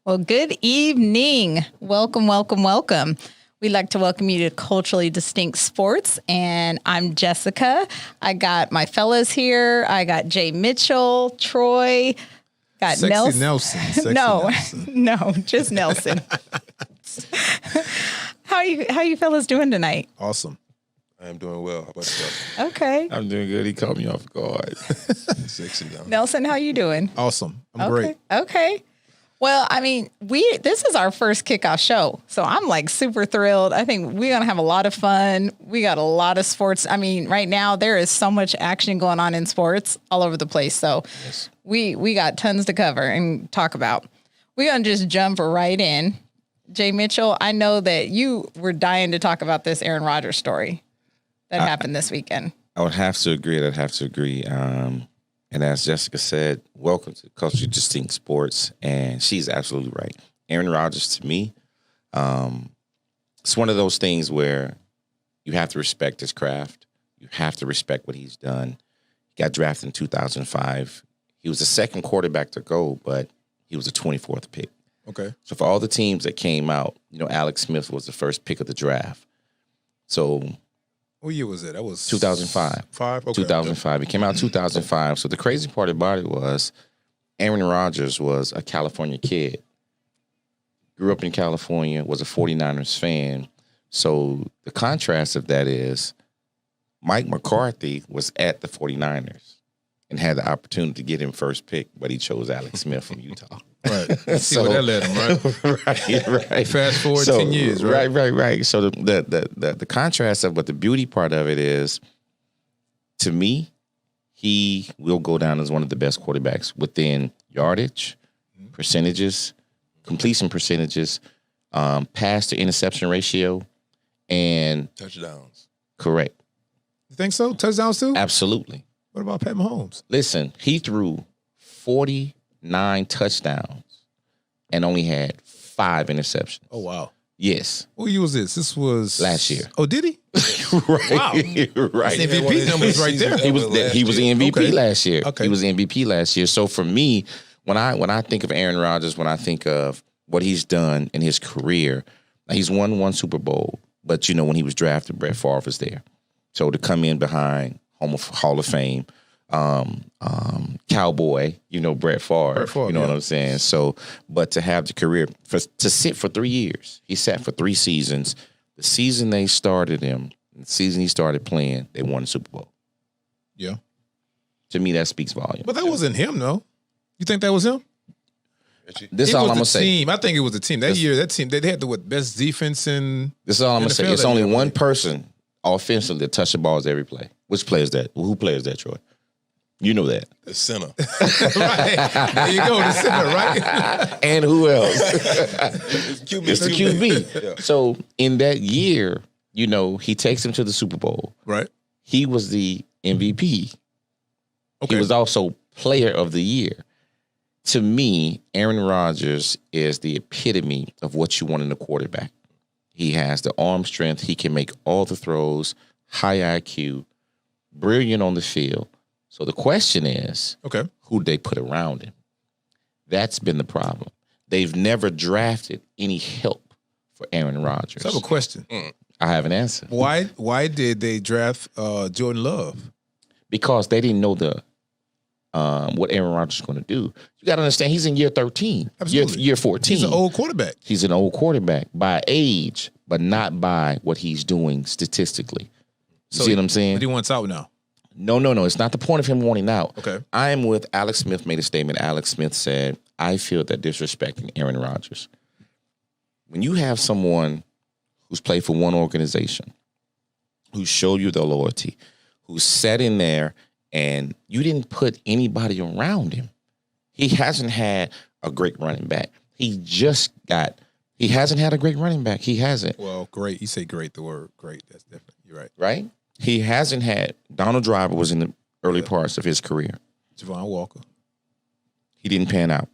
Well, good evening. Welcome, welcome, welcome. We'd like to welcome you to Culturally Distinct Sports, and I'm Jessica. I got my fellas here. I got Jay Mitchell, Troy, got Sexy Nelson. Sexy no, Nelson. no, just Nelson. How you fellas doing tonight? Awesome. I am doing well. How about yourself? Okay. I'm doing good. He caught me off guard. Sexy though. Nelson, how you doing? Awesome. I'm Okay. great. Okay. Well, I mean, this is our first kickoff show, so I'm like super thrilled. I think we're going to have a lot of fun. We got a lot of sports. I mean, right now there is so much action going on in sports all over the place. So Yes. we got tons to cover and talk about. We're going to just jump right in. Jay Mitchell, I know that you were dying to talk about this Aaron Rodgers story that happened this weekend. I would have to agree. And as Jessica said, welcome to Culturally Distinct Sports. And she's absolutely right. Aaron Rodgers, to me, it's one of those things where you have to respect his craft. You have to respect what he's done. He got drafted in 2005. He was the second quarterback to go, but he was the 24th pick. Okay. So for all the teams that came out, Alex Smith was the first pick of the draft. So What year was that? That was 2005. 5? Okay. 2005. He came out in 2005. So the crazy part about it was Aaron Rodgers was a California kid. Grew up in California, was a 49ers fan. So the contrast of that is Mike McCarthy was at the 49ers and had the opportunity to get him first pick, but he chose Alex Smith from Utah. Right. See where that led him, right? right. Fast forward 10 years, right? Right. So the contrast of, but the beauty part of it is, to me, he will go down as one of the best quarterbacks within yardage, percentages, completion percentages, pass to interception ratio, and touchdowns. Correct. You think so? Touchdowns too? Absolutely. What about Pat Mahomes? Listen, he threw 49 touchdowns and only had 5 interceptions. Oh, wow. Yes. What year was this? This was Last year. Oh, did he? Right. Wow. Right. That's MVP numbers right there. He was the MVP Okay. last year. Okay. He was the MVP last year. So for me, when I think of Aaron Rodgers, when I think of what he's done in his career, he's won 1 Super Bowl, but when he was drafted, Brett Favre was there. So to come in behind Hall of Fame, cowboy, Brett Favre, Favre, you know what I'm saying? So, but to have the career, to sit for 3 years, he sat for 3 seasons. The season they started him, the season he started playing, they won the Super Bowl. Yeah. To me, that speaks volume. But that wasn't him, though. You think that was him? This is all I'm going to say. Team. I think it was the team. That team, they had the best defense in. This is all I'm going to say. NFL It's that only year, one right? person offensively that touched the balls every play. Which player is that? Who plays that, Troy? You know that. The center. Right. There you go, the center, right? And who else? QB. It's the QB. Yeah. So in that year, he takes him to the Super Bowl. Right. He was the MVP. Okay. He was also Player of the Year. To me, Aaron Rodgers is the epitome of what you want in a quarterback. He has the arm strength. He can make all the throws, high IQ, brilliant on the field. So the question is, Okay. who they put around him? That's been the problem. They've never drafted any help for Aaron Rodgers. So I have a question. I have an answer. Why did they draft Jordan Love? Because they didn't know what Aaron Rodgers is going to do. You got to understand, he's in year 13, Absolutely. year 14. He's an old quarterback. He's an old quarterback by age, but not by what he's doing statistically. You see what I'm saying? But he wants out now. No. It's not the point of him wanting out. Okay. I am with Alex Smith made a statement. Alex Smith said, I feel that disrespecting Aaron Rodgers. When you have someone who's played for one organization, who showed you their loyalty, who sat in there and you didn't put anybody around him. He hasn't had a great running back. He hasn't had a great running back. He hasn't. Well, great. You say great, the word great. That's different. You're right. Right? He hasn't had. Donald Driver was in the early parts of his career. Javon Walker. He didn't pan out.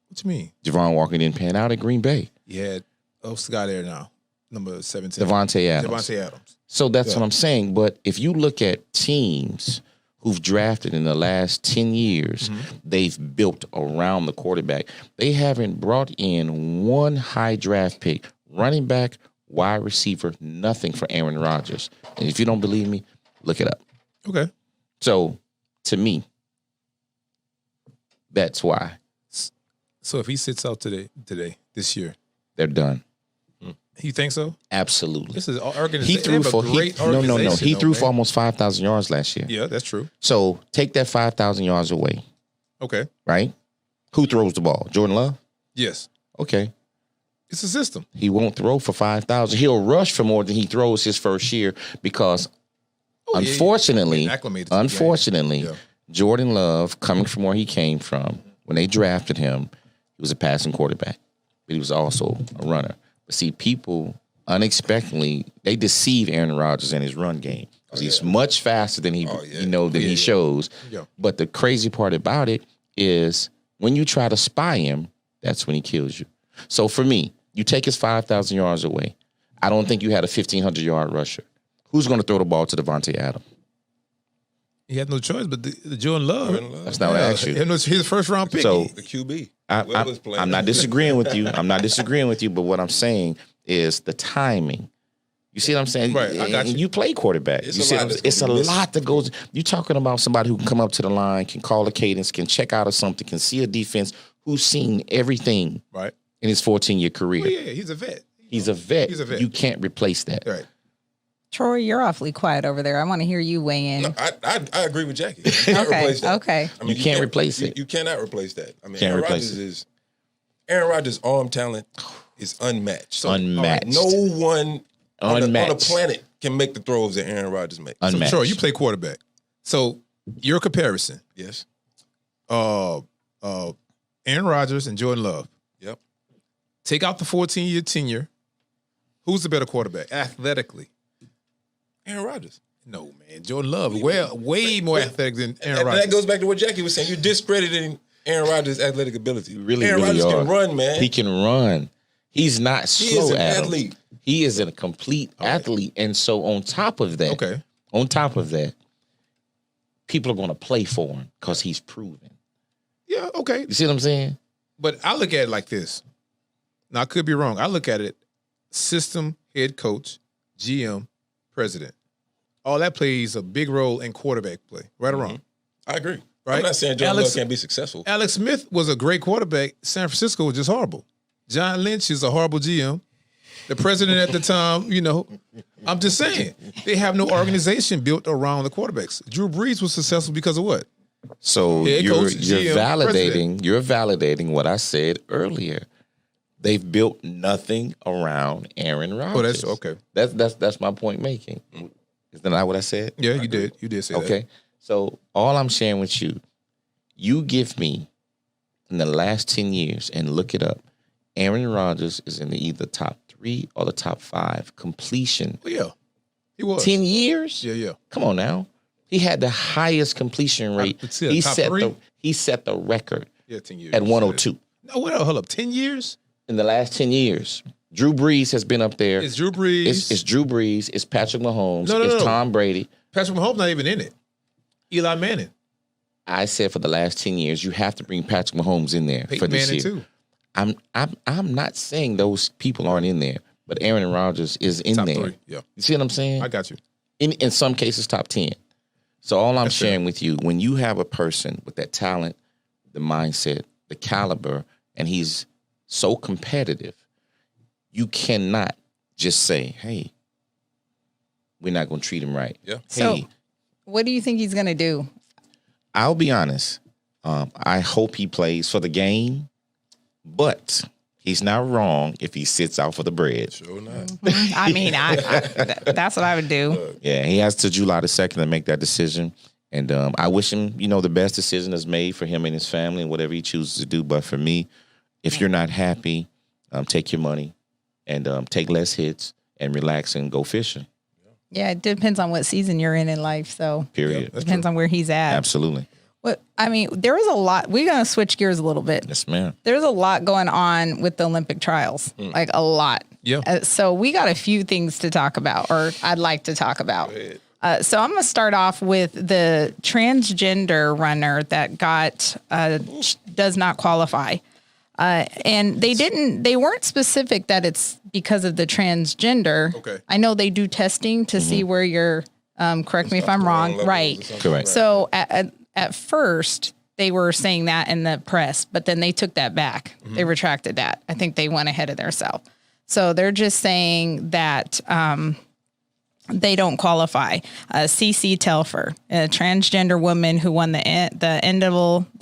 What you mean? Javon Walker didn't pan out at Green Bay. He had what's the guy there now? Number 17. Devontae Adams. Devontae Adams. So that's Yeah. what I'm saying. But if you look at teams who've drafted in the last 10 years, they've built around the quarterback. They haven't brought in one high draft pick, running back, wide receiver, nothing for Aaron Rodgers. And if you don't believe me, look it up. Okay. So, to me, that's why. So if he sits out this year, They're done. you think so? Absolutely. This is organization. He threw for He threw for almost 5,000 yards last year. Yeah, that's true. So take that 5,000 yards away, Okay. right? Who throws the ball? Jordan Love? Yes. Okay. It's a system. He won't throw for 5,000. He'll rush for more than he throws his first year because unfortunately, acclimated to the game. Yeah. Jordan Love, coming from where he came from, when they drafted him, he was a passing quarterback, but he was also a runner. But see, people unexpectedly, they deceive Aaron Rodgers in his run game because he's much faster than he shows. Yeah. But the crazy part about it is when you try to spy him, that's when he kills you. So for me, you take his 5,000 yards away. I don't think you had a 1,500-yard rusher. Who's going to throw the ball to Devontae Adams? He had no choice, but the Jordan Love. That's not what I asked you. He's a first-round pick. So The QB. I'm not disagreeing with you. But what I'm saying is the timing. You see what I'm saying? Right, I got you. You play quarterback. It's a lot that goes. You're talking about somebody who can come up to the line, can call a cadence, can check out of something, can see a defense, who's seen everything right in his 14-year career. Well, yeah, he's a vet. He's a vet. He's a vet. You can't replace that. Right. Troy, you're awfully quiet over there. I want to hear you weigh in. No, I agree with Jackie. You can't replace that. Okay. I mean, You can't replace it. You cannot replace that. I mean, Can't Aaron replace Rodgers Aaron Rodgers' arm talent is unmatched. Unmatched. No one on the Unmatched. planet can make the throws that Aaron Rodgers makes. Unmatched. So, Troy, you play quarterback. So, your comparison, Yes. Aaron Rodgers and Jordan Love. Yep. Take out the 14-year tenure. Who's the better quarterback athletically? Aaron Rodgers. No, man. Jordan Love, way more athletic than Aaron And Rodgers. that goes back to what Jackie was saying. You're discrediting Aaron Rodgers' athletic ability. Really, Aaron really Rodgers are. can run, man. He can run. He's not He slow is an Adam. athlete. He is a complete athlete. And so on top of that, people are going to play for him because he's proven. Yeah, okay. You see what I'm saying? But I look at it like this. Now, I could be wrong. I look at it system, head coach, GM, president. All that plays a big role in quarterback play. Right or wrong? I agree. Right? I'm not saying Jordan Love can't be successful. Alex Smith was a great quarterback. San Francisco was just horrible. John Lynch is a horrible GM. The president at the time, I'm just saying, they have no organization built around the quarterbacks. Drew Brees was successful because of what? So Head you're coach, GM, validating what I said earlier. They've built nothing around Aaron Rodgers. Oh, that's okay. That's my point making. Is that not what I said? Yeah, you did. You did say that. Okay. So all I'm sharing with you, you give me in the last 10 years, and look it up, Aaron Rodgers is in the either top 3 or the top 5 completion. Well, yeah, he was. 10 years? Yeah. Come on now. He had the highest completion rate. He set the record 10 years. at 102. No, hold up. 10 years? In the last 10 years. Drew Brees has been up there. It's Drew Brees. It's Drew Brees. It's Patrick Mahomes. No. It's Tom Brady. Patrick Mahomes not even in it. Eli Manning. I said for the last 10 years, you have to bring Patrick Mahomes in there for this Manning year. too. I'm not saying those people aren't in there, but Aaron Rodgers is in Top there. 3, yeah. You see what I'm saying? I got you. In some cases, top 10. So all I'm sharing with you, when you have a person with that talent, the mindset, the caliber, and he's so competitive, you cannot just say, hey, we're not going to treat him right. Yeah. So, Hey, what do you think he's going to do? I'll be honest. I hope he plays for the game, but he's not wrong if he sits out for the bread. Sure not. I mean, that's what I would do. Yeah, he has to July the 2nd to make that decision. And I wish him, the best decision is made for him and his family and whatever he chooses to do. But for me, if you're not happy, take your money and take less hits and relax and go fishing. Yeah, it depends on what season you're in life. So, Period. depends on where he's at. Absolutely. There was a lot. We're going to switch gears a little bit. Yes, ma'am. There's a lot going on with the Olympic trials, like a lot. Yeah. So we got a few things to talk about, or I'd like to talk about. So I'm going to start off with the transgender runner that does not qualify. And they weren't specific that it's because of the transgender. Okay. I know they do testing to see where you're, correct me if I'm wrong. Right. Correct. So at first they were saying that in the press, but then they took that back. They retracted that. I think they went ahead of themselves. So they're just saying that, they don't qualify. CC Telfer, a transgender woman who won the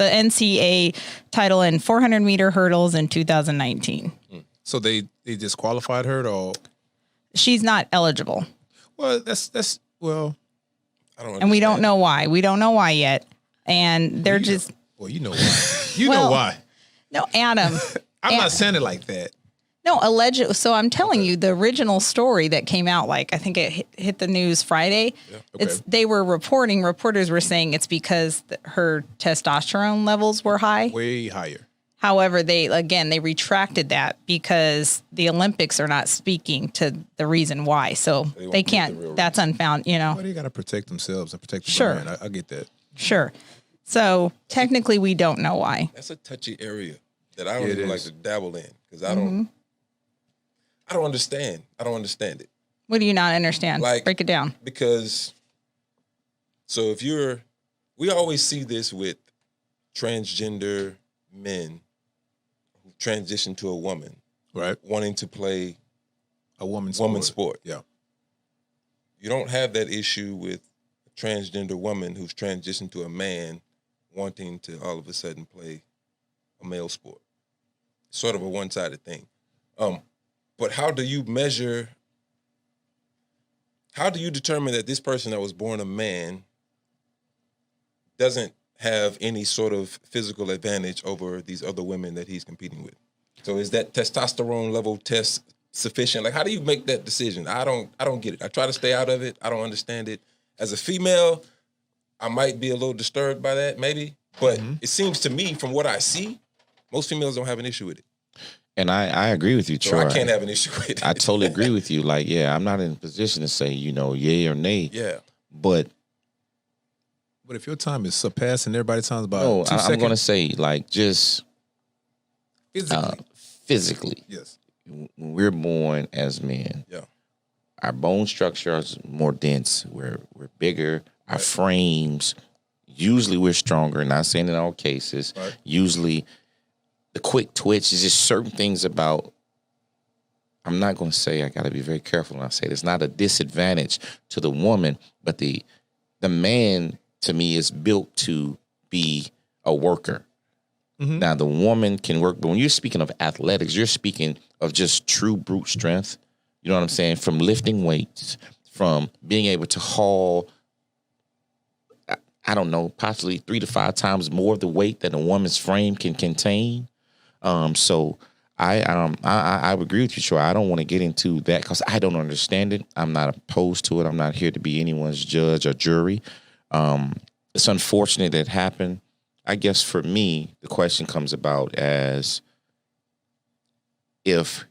NCAA title in 400-meter hurdles in 2019. So they disqualified her, or She's not eligible, well, that's well, I don't. and we don't understand. know why. We don't know why yet. And they're just you know why. You Well, know why. no, Adam. I'm not saying it like that. No, alleged. So I'm telling you, the original story that came out, like I think it hit the news Friday. okay. They were reporting. Reporters were saying it's because her testosterone levels were high. Way higher. However, they retracted that because the Olympics are not speaking to the reason why. So they can't. That's unfound. Well, they got to protect themselves and protect the Sure. brand. I get that. Sure. So technically, we don't know why. That's a touchy area that I don't It even like is. to dabble in because I don't understand. I don't understand it What do you not understand? Like- Break it down. because so we always see this with transgender men who transition to a woman Right. wanting to play A woman's sport. Yeah. You don't have that issue with a transgender woman who's transitioned to a man wanting to all of a sudden play a male sport. Sort of a one-sided thing. But how do you determine that this person that was born a man doesn't have any sort of physical advantage over these other women that he's competing with? So is that testosterone level test sufficient? Like, how do you make that decision? I don't get it. I try to stay out of it. I don't understand it. As a female, I might be a little disturbed by that, maybe. But it seems to me, from what I see, most females don't have an issue with it. And I agree with you, So Troy. I can't have an issue with it. I totally agree with you. Like, yeah, I'm not in a position to say, yay or nay. Yeah. But But if your time is surpassing everybody's time by no, 2 I'm seconds, going to say, like, just physically, physically, yes. when we're born as men, Yeah. our bone structure is more dense. We're bigger. Our frames, usually we're stronger. Not saying in all cases. Right. Usually, the quick twitch is just certain things about. I'm not going to say, I got to be very careful when I say this. Not a disadvantage to the woman, but the man to me is built to be a worker. Now the woman can work, but when you're speaking of athletics, you're speaking of just true brute strength. You know what I'm saying? From lifting weights, from being able to haul, I don't know, possibly 3 to 5 times more of the weight that a woman's frame can contain. So I would agree with you, Troy. I don't want to get into that because I don't understand it. I'm not opposed to it. I'm not here to be anyone's judge or jury. It's unfortunate that it happened. I guess for me, the question comes about as if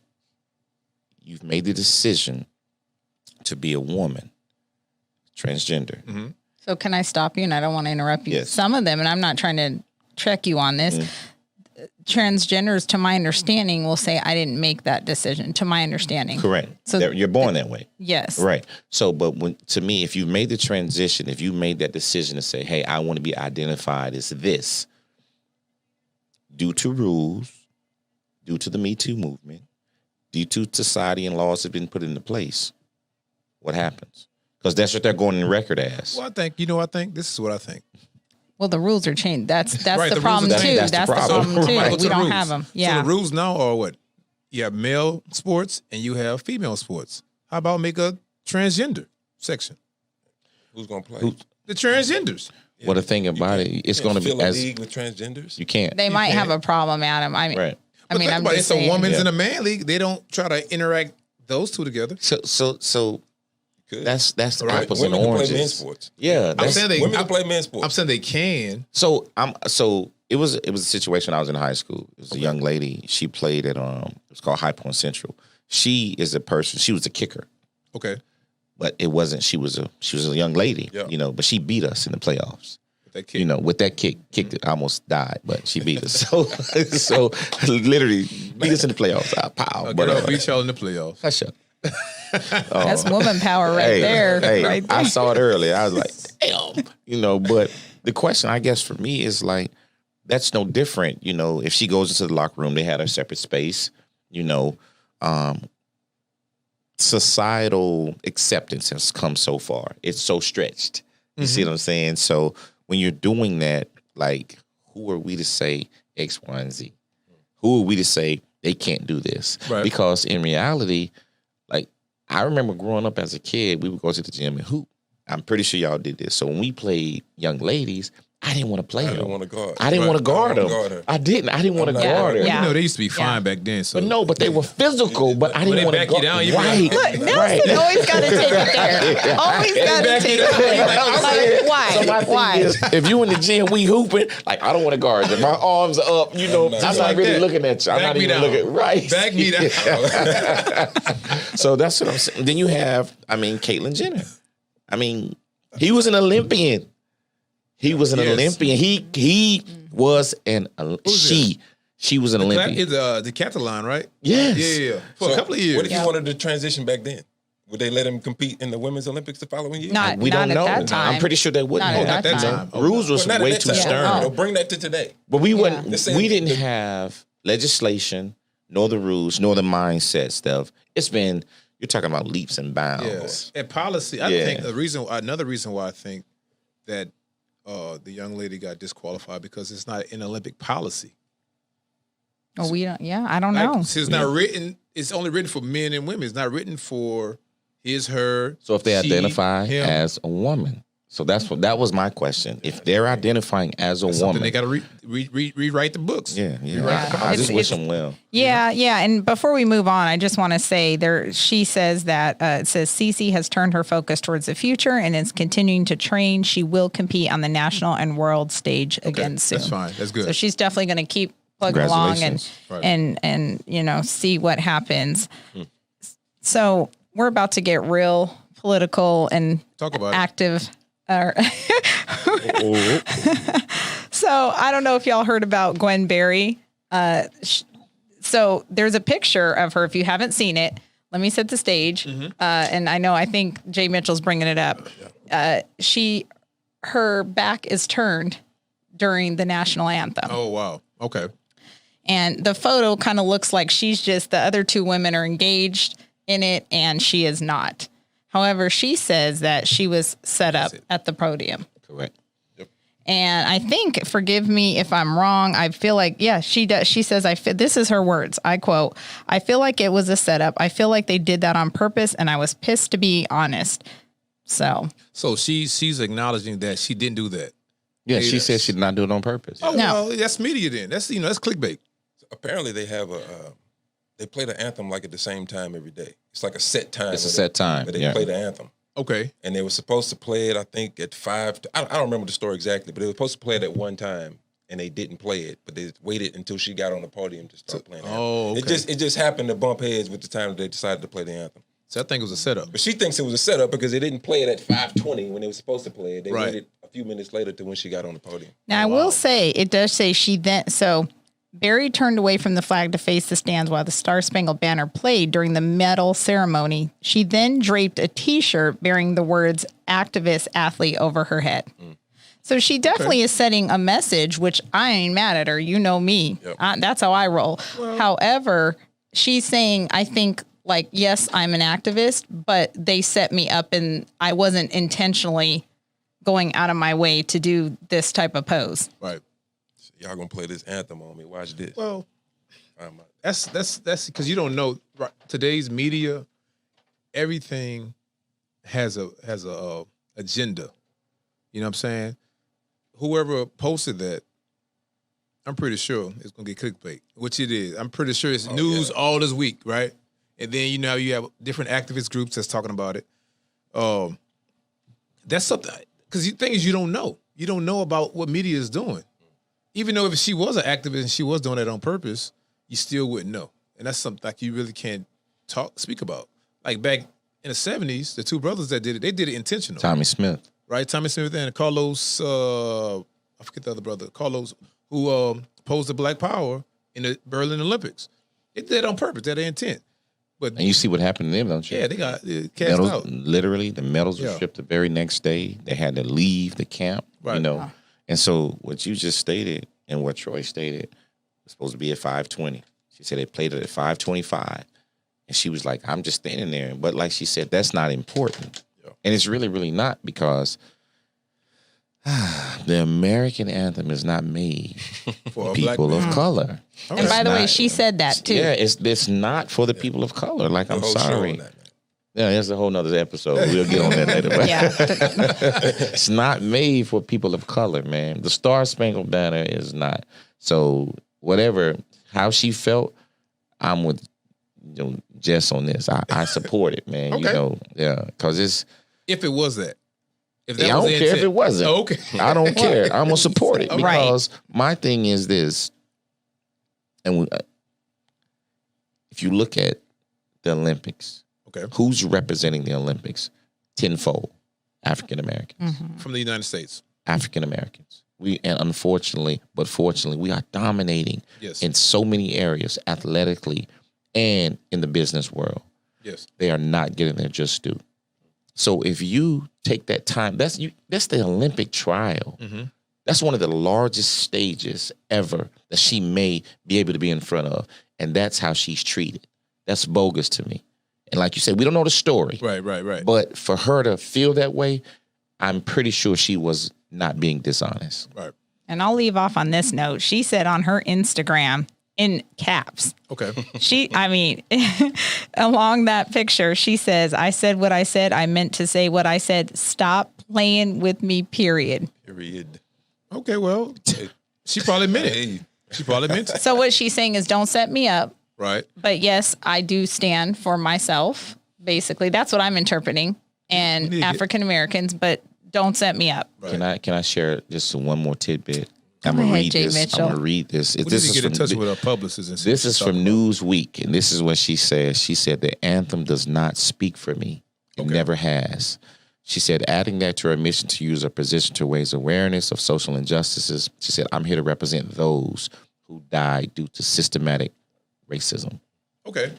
you've made the decision to be a woman, transgender. So can I stop you? And I don't want to interrupt you. Yes. Some of them, and I'm not trying to check you on this, transgenders, to my understanding, will say, I didn't make that decision, to my understanding. Correct. So You're born that way. Yes. Right. So, but to me, if you made the transition, if you made that decision to say, hey, I want to be identified as this, due to rules, due to the Me Too movement, due to society and laws have been put into place, what happens? Because that's what they're going in record as. Well, I think this is what I think. Well, the rules are changed. That's Right, the the problem rules are too. changed. That's, That's the the problem. problem too. Right, what's We the don't rules? have them. So Yeah. the rules now are what? You have male sports and you have female sports. How about make a transgender section? Who's gonna play? The transgenders. Well, the thing about it, it's going to be fill a as league with transgenders. you can't. They might have can't. a problem, Adam. I mean, Right. I But mean, think I'm about it, just it's saying. a woman's Yeah. and a man league. They don't try to interact those two together. So Could. that's the Right. apples Women and can play oranges. men's sports. Yeah, I'm that's, saying Women can play men's sports. I'm saying they can. So it was a situation when I was in high school. It was a young lady. She played at it was called High Point Central. She is a person. She was a kicker. Okay. but it wasn't. She was a young lady, Yeah. you know. But she beat us in the playoffs. That kick. You know, with that kicked it. I almost died, but she beat us. So literally beat us in the playoffs. Pow. But I'll beat y'all in the playoffs. Hush up. That's woman power right there. Hey, right there. I saw it earlier. I was like, damn. You know, but the question, I guess, for me is like, that's no different. You know, if she goes into the locker room, they had a separate space. You know, societal acceptance has come so far. It's so stretched. You see what I'm saying? So when you're doing that, like, who are we to say X, Y, and Z? Who are we to say they can't do this? Right. Because in reality, like, I remember growing up as a kid, we would go to the gym and hoop. I'm pretty sure y'all did this. So when we played young ladies, I didn't want to play them. I didn't want to guard. I didn't want to guard them. her. I didn't want to guard her. Yeah. You know, they used to be fine back then. So But no, but they were physical, but I didn't they want to back you down, you be Right. like, Look, Nelson always got to take it there. Always got to take it there. Like, why? So my thing Why? is, if you in the gym, we hooping, like, I don't want to guard you. My arms are up, you know, I'm not like really that. looking at you. I'm Back not me even down. looking right. back me down. So that's what I'm saying. Then you have, Caitlyn Jenner. He was an Olympian. He was an Yes. Olympian. He was she was an Olympian. It's the Catalan, right? Yes. Yeah. For So a couple of years. What if you wanted to transition back then? Would they let him compete in the Women's Olympics the following year? Not, We not don't at know. that time. I'm pretty sure they wouldn't. Not have. at that You know, time. Oh, rules was Well, not at way that too time. stern. Yeah. No, bring that to today. But we Yeah. wouldn't. This ain't- We didn't have legislation, nor the rules, nor the mindset stuff. You're talking about leaps and bounds. And policy, I Yeah. think another reason why I think that the young lady got disqualified because it's not an Olympic policy. Oh, we don't. Yeah, I don't Like, know. so it's not written. It's only written for men and women. It's not written for his, her. So if they she, identify him, as a woman, so that was my question. If they're identifying as a something woman, they got to rewrite the books. yeah. Yeah. I just It's- wish it's- them well. Yeah. And before we move on, I just want to say she says that it says Cece has turned her focus towards the future and is continuing to train. She will compete on the national and world stage again soon. That's fine. That's good. So she's definitely going to keep plugging along and Congratulations. and see what happens. So we're about to get real political and Talk about it. active. So I don't know if y'all heard about Gwen Berry. So there's a picture of her. If you haven't seen it, let me set the stage. And I think Jay Mitchell's bringing it up. Her back is turned during the national anthem. Oh wow. Okay. And the photo kind of looks like the other two women are engaged in it and she is not. However, she says that she was set up at the podium. Correct. And I think, forgive me if I'm wrong, I feel like, yeah, she does. She says, this is her words. I quote, "I feel like it was a setup. I feel like they did that on purpose and I was pissed, to be honest." So she's acknowledging that she didn't do that. Yeah, she said she did not do it on purpose. Oh No. well, that's media then. That's that's clickbait. Apparently, they have they play the anthem like at the same time every day. It's like a set time. It's a set time, But they yeah. play the anthem. Okay. And they were supposed to play it, I think, at 5. I don't remember the story exactly, but they were supposed to play it at one time, and they didn't play it. But they waited until she got on the podium to start playing. The anthem. Oh, okay. It just happened to bump heads with the time that they decided to play the anthem. So I think it was a setup. But she thinks it was a setup because they didn't play it at 5:20 when they were supposed to play it. They Right. waited a few minutes later to when she got on the podium. now I will say, it does say Barry turned away from the flag to face the stands while the Star Spangled Banner played during the medal ceremony. She then draped a T-shirt bearing the words "activist athlete" over her head. So she definitely is setting a message, which I ain't mad at her. You know me. Yep. That's how I roll. However, she's saying, I think, like, yes, I'm an activist, but they set me up and I wasn't intentionally going out of my way to do this type of pose. Right. Y'all gonna play this anthem on me? Watch this. Well, I'm out. that's because you don't know. Right, today's media, everything has a agenda. You know what I'm saying? Whoever posted that, I'm pretty sure it's gonna get clickbait, which it is. I'm pretty sure it's news all this week, right? And then you have different activist groups that's talking about it. That's something because the thing is you don't know. You don't know about what media is doing. Even though if she was an activist and she was doing that on purpose, you still wouldn't know. And that's something like you really can't speak about. Like back in the 70s, the two brothers that did it, they did it intentional. Tommy Smith. Right? Tommy Smith and Carlos, I forget the other brother, Carlos, who opposed the Black Power in the Berlin Olympics. They did it on purpose, that intent. But And you see what happened to them, don't you? yeah, they got cast Medals, out. literally, the medals were stripped the very next day. They had to leave the camp, Right. you know. And so what you just stated and what Troy stated was supposed to be at 5:20. She said they played it at 5:25. And she was like, I'm just standing there. But like she said, that's not important. Yeah. And it's really, really not, because the American anthem is not made For for a black people of man. color. And by the way, not- she said that too. Yeah, it's not for the people of color. Like, I'm The whole show sorry. on that, man. Yeah, that's a whole nother episode. We'll get on that later. But Yeah. it's not made for people of color, man. The Star Spangled Banner is not. So whatever, how she felt, I'm with Jess on this. I support it, man. Okay. You know, yeah, because it's. If it was that. If I was don't the care if intent. it wasn't. Oh, okay. I don't care. I'm gonna support it Right. because my thing is this. And if you look at the Olympics, Okay. who's representing the Olympics? Tenfold, African Americans. From the United States. African Americans. And unfortunately, but fortunately, we are dominating Yes. in so many areas, athletically and in the business world. Yes. They are not getting their just due. So if you take that time, that's the Olympic trial. That's one of the largest stages ever that she may be able to be in front of, and that's how she's treated. That's bogus to me. And like you said, we don't know the story. Right. But for her to feel that way, I'm pretty sure she was not being dishonest. Right. And I'll leave off on this note. She said on her Instagram in caps, Okay. along that picture, she says, I said what I said. I meant to say what I said. Stop playing with me, period. Period. Okay, well, she probably meant it. Hey, She probably meant it. So what she's saying is don't set me up. Right. But yes, I do stand for myself. Basically, that's what I'm interpreting. And Nigga. African Americans, but don't set me up. Right. Can I share just one more tidbit? I'm Go gonna ahead, read Jay this. Mitchell. I'm gonna read this. We need to get in touch with our publicists. And see This what is she's from talking about. Newsweek, and this is what she says. She said the anthem does not speak for me. It never has. She said, adding that to her mission to use her position to raise awareness of social injustices, she said, I'm here to represent those who died due to systematic racism. Okay.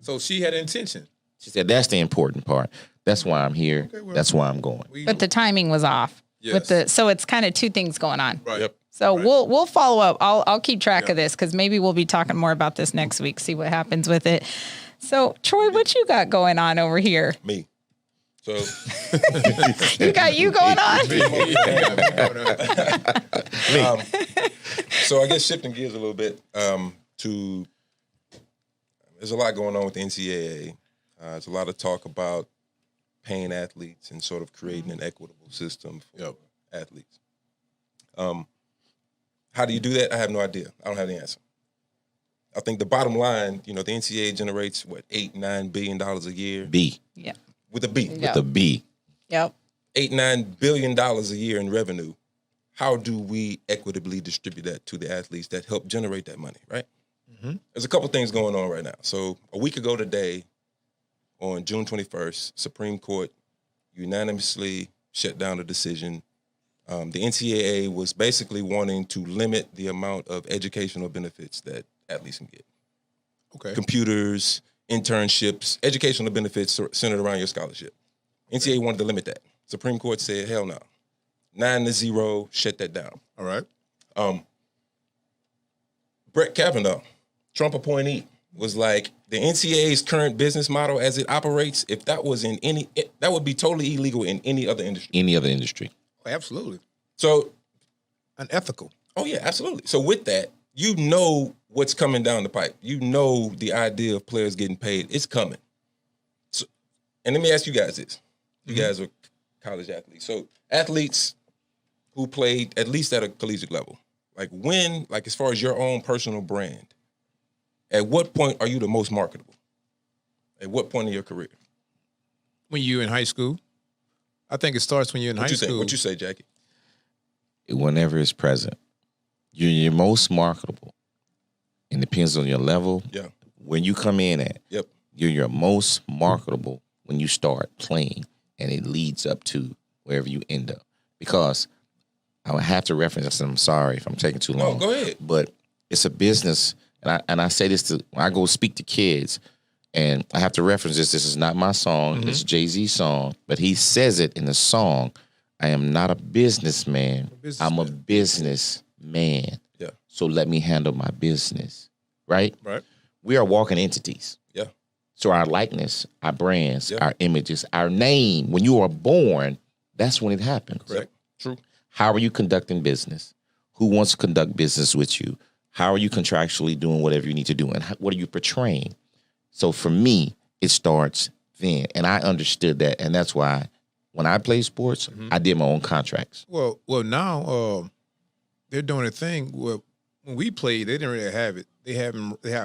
So she had intention. She said, that's the important part. That's why I'm here. well, That's why I'm going. We- But the timing was off. Yes. So it's kind of two things going on. right. Yep. So we'll follow up. I'll keep track of this because maybe we'll be talking more about this next week. See what happens with it. So Troy, what you got going on over here? me. So You got you going on? so I guess shifting gears a little bit to there's a lot going on with the NCAA. There's a lot of talk about paying athletes and sort of creating an equitable system for athletes. How do you do that? I have no idea. I don't have the answer. I think the bottom line, the NCAA generates what, $8-9 billion a year B. Yeah. with a B. Yeah. The B. Yep. $8-9 billion a year in revenue. How do we equitably distribute that to the athletes that help generate that money, right? There's a couple things going on right now. So a week ago today, on June 21st, Supreme Court unanimously shut down the decision. The NCAA was basically wanting to limit the amount of educational benefits that athletes can get. Okay. Computers, internships, educational benefits centered around your scholarship. NCAA wanted to limit that. Supreme Court said, hell no. 9-0, shut that down. All right. Brett Kavanaugh, Trump appointee, was like, the NCAA's current business model as it operates, if that was that would be totally illegal in any other industry. Any other industry. Absolutely. So, Unethical. oh yeah, absolutely. So with that, you know what's coming down the pipe. You know the idea of players getting paid. It's coming. So, and let me ask you guys this. You guys are college athletes. So athletes who played at least at a collegiate level, like as far as your own personal brand, at what point are you the most marketable? At what point in your career? When you're in high school. I think it starts when you're in high school. What you say, Jackie? Whenever it's present. You're your most marketable. It depends on your level. Yeah. When you come in at, Yep. you're your most marketable when you start playing, and it leads up to wherever you end up. Because I would have to reference this, and I'm sorry if I'm taking too long. No, go ahead. But it's a business, and I say this when I go speak to kids, and I have to reference this. This is not my song. It's Jay-Z's song, but he says it in the song. I am not a businessman. I'm a businessman. Yeah. So let me handle my business. Right? Right. We are walking entities. Yeah. So our likeness, our brands, Yeah. our images, our name, when you are born, that's when it happens. Correct. True. How are you conducting business? Who wants to conduct business with you? How are you contractually doing whatever you need to do? And what are you portraying? So for me, it starts then. And I understood that. And that's why when I play sports, I did my own contracts. Well, now they're doing a thing where when we played, they didn't really have it. They have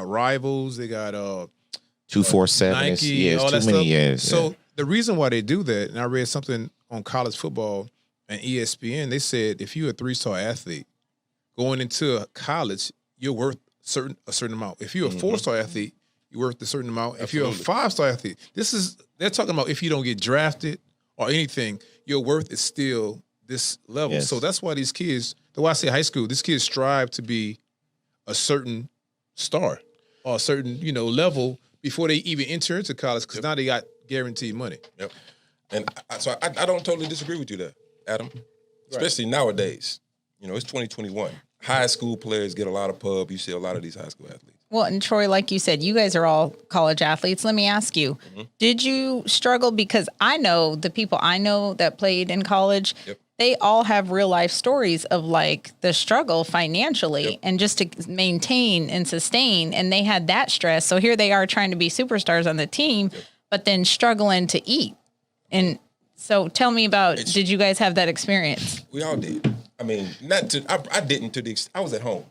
rivals. They got 247. Nike, Yes, all too that many stuff. years. So the reason why they do that, and I read something on college football and ESPN, they said if you're a 3-star athlete going into college, you're worth a certain amount. If you're a 4-star athlete, you're worth a certain amount. If you're a 5-star athlete, they're talking about if you don't get drafted or anything, your worth is still this level. Yes. So that's why these kids, that's why I say high school, these kids strive to be a certain star or a certain, level before they even enter into college, because now they got guaranteed money. Yep. And I don't totally disagree with you there, Adam. Especially nowadays. It's 2021. High school players get a lot of pub. You see a lot of these high school athletes. Well, and Troy, like you said, you guys are all college athletes. Let me ask you, did you struggle? Because I know the people I know that played in college, they all have real life stories of like the struggle financially and just to maintain and sustain. And they had that stress. So here they are trying to be superstars on the team, but then struggling to eat. And so tell me about, did you guys have that experience? We all did. I mean, I didn't to the extent, I was at home.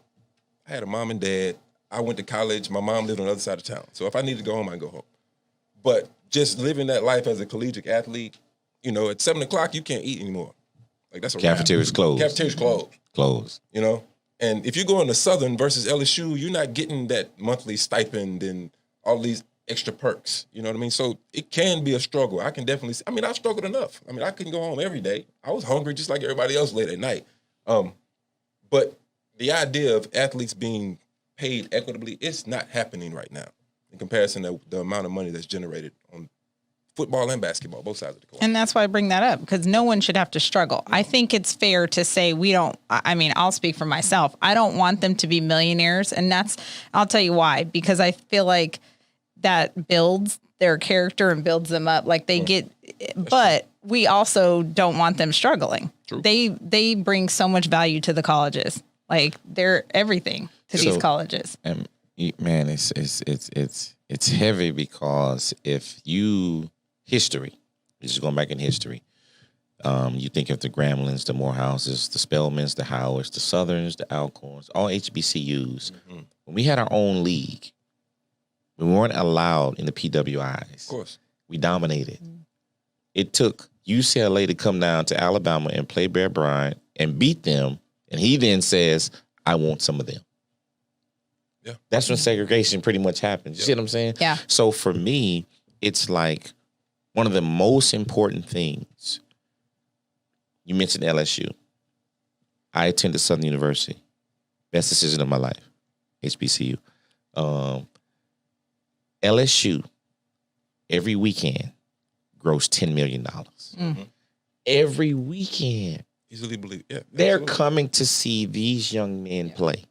I had a mom and dad. I went to college. My mom lived on the other side of town. So if I needed to go home, I'd go home. But just living that life as a collegiate athlete, at 7 o'clock, you can't eat anymore. Like that's a Cafeteria's closed. Cafeteria's closed. Closed. And if you're going to Southern versus LSU, you're not getting that monthly stipend and all these extra perks. You know what I mean? So it can be a struggle. I can definitely. I've struggled enough. I couldn't go home every day. I was hungry just like everybody else late at night. But the idea of athletes being paid equitably, it's not happening right now in comparison to the amount of money that's generated on football and basketball, both sides of the court. And that's why I bring that up, because no one should have to struggle. I think it's fair to say I'll speak for myself. I don't want them to be millionaires. And I'll tell you why, because I feel like that builds their character and builds them up. Like but we also don't want them struggling. True. They bring so much value to the colleges. Like they're everything to these colleges. And man, it's heavy because history, just going back in history, you think of the Gremlins, the Morehouses, the Spelmans, the Howards, the Southerns, the Alcorns, all HBCUs. When we had our own league, we weren't allowed in the PWIs. Of course. We dominated. It took UCLA to come down to Alabama and play Bear Bryant and beat them. And he then says, I want some of them. Yeah. That's when segregation pretty much happens. You see what I'm saying? Yeah. So for me, it's like one of the most important things. You mentioned LSU. I attended Southern University. Best decision of my life. HBCU. LSU, every weekend, grossed $10 million. Every weekend. Easily believe. Yeah. They're absolutely. coming to see these young men play.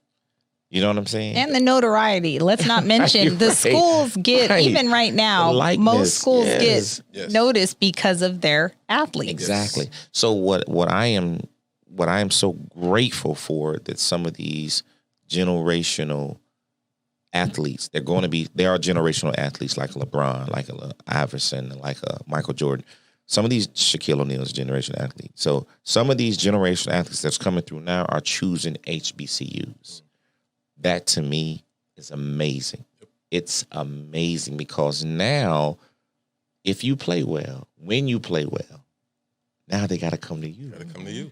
You know what I'm saying? And the notoriety. Let's not mention the schools get, even right now, The likeness, most schools Yes. get noticed because of their athletes. Exactly. So what I am so grateful for that some of these generational athletes, they are generational athletes like LeBron, like Iverson, like Michael Jordan. Some of these, Shaquille O'Neal is a generational athlete. So some of these generational athletes that's coming through now are choosing HBCUs. That to me is amazing. It's amazing because now if you play well, when you play well, now they got to come to you.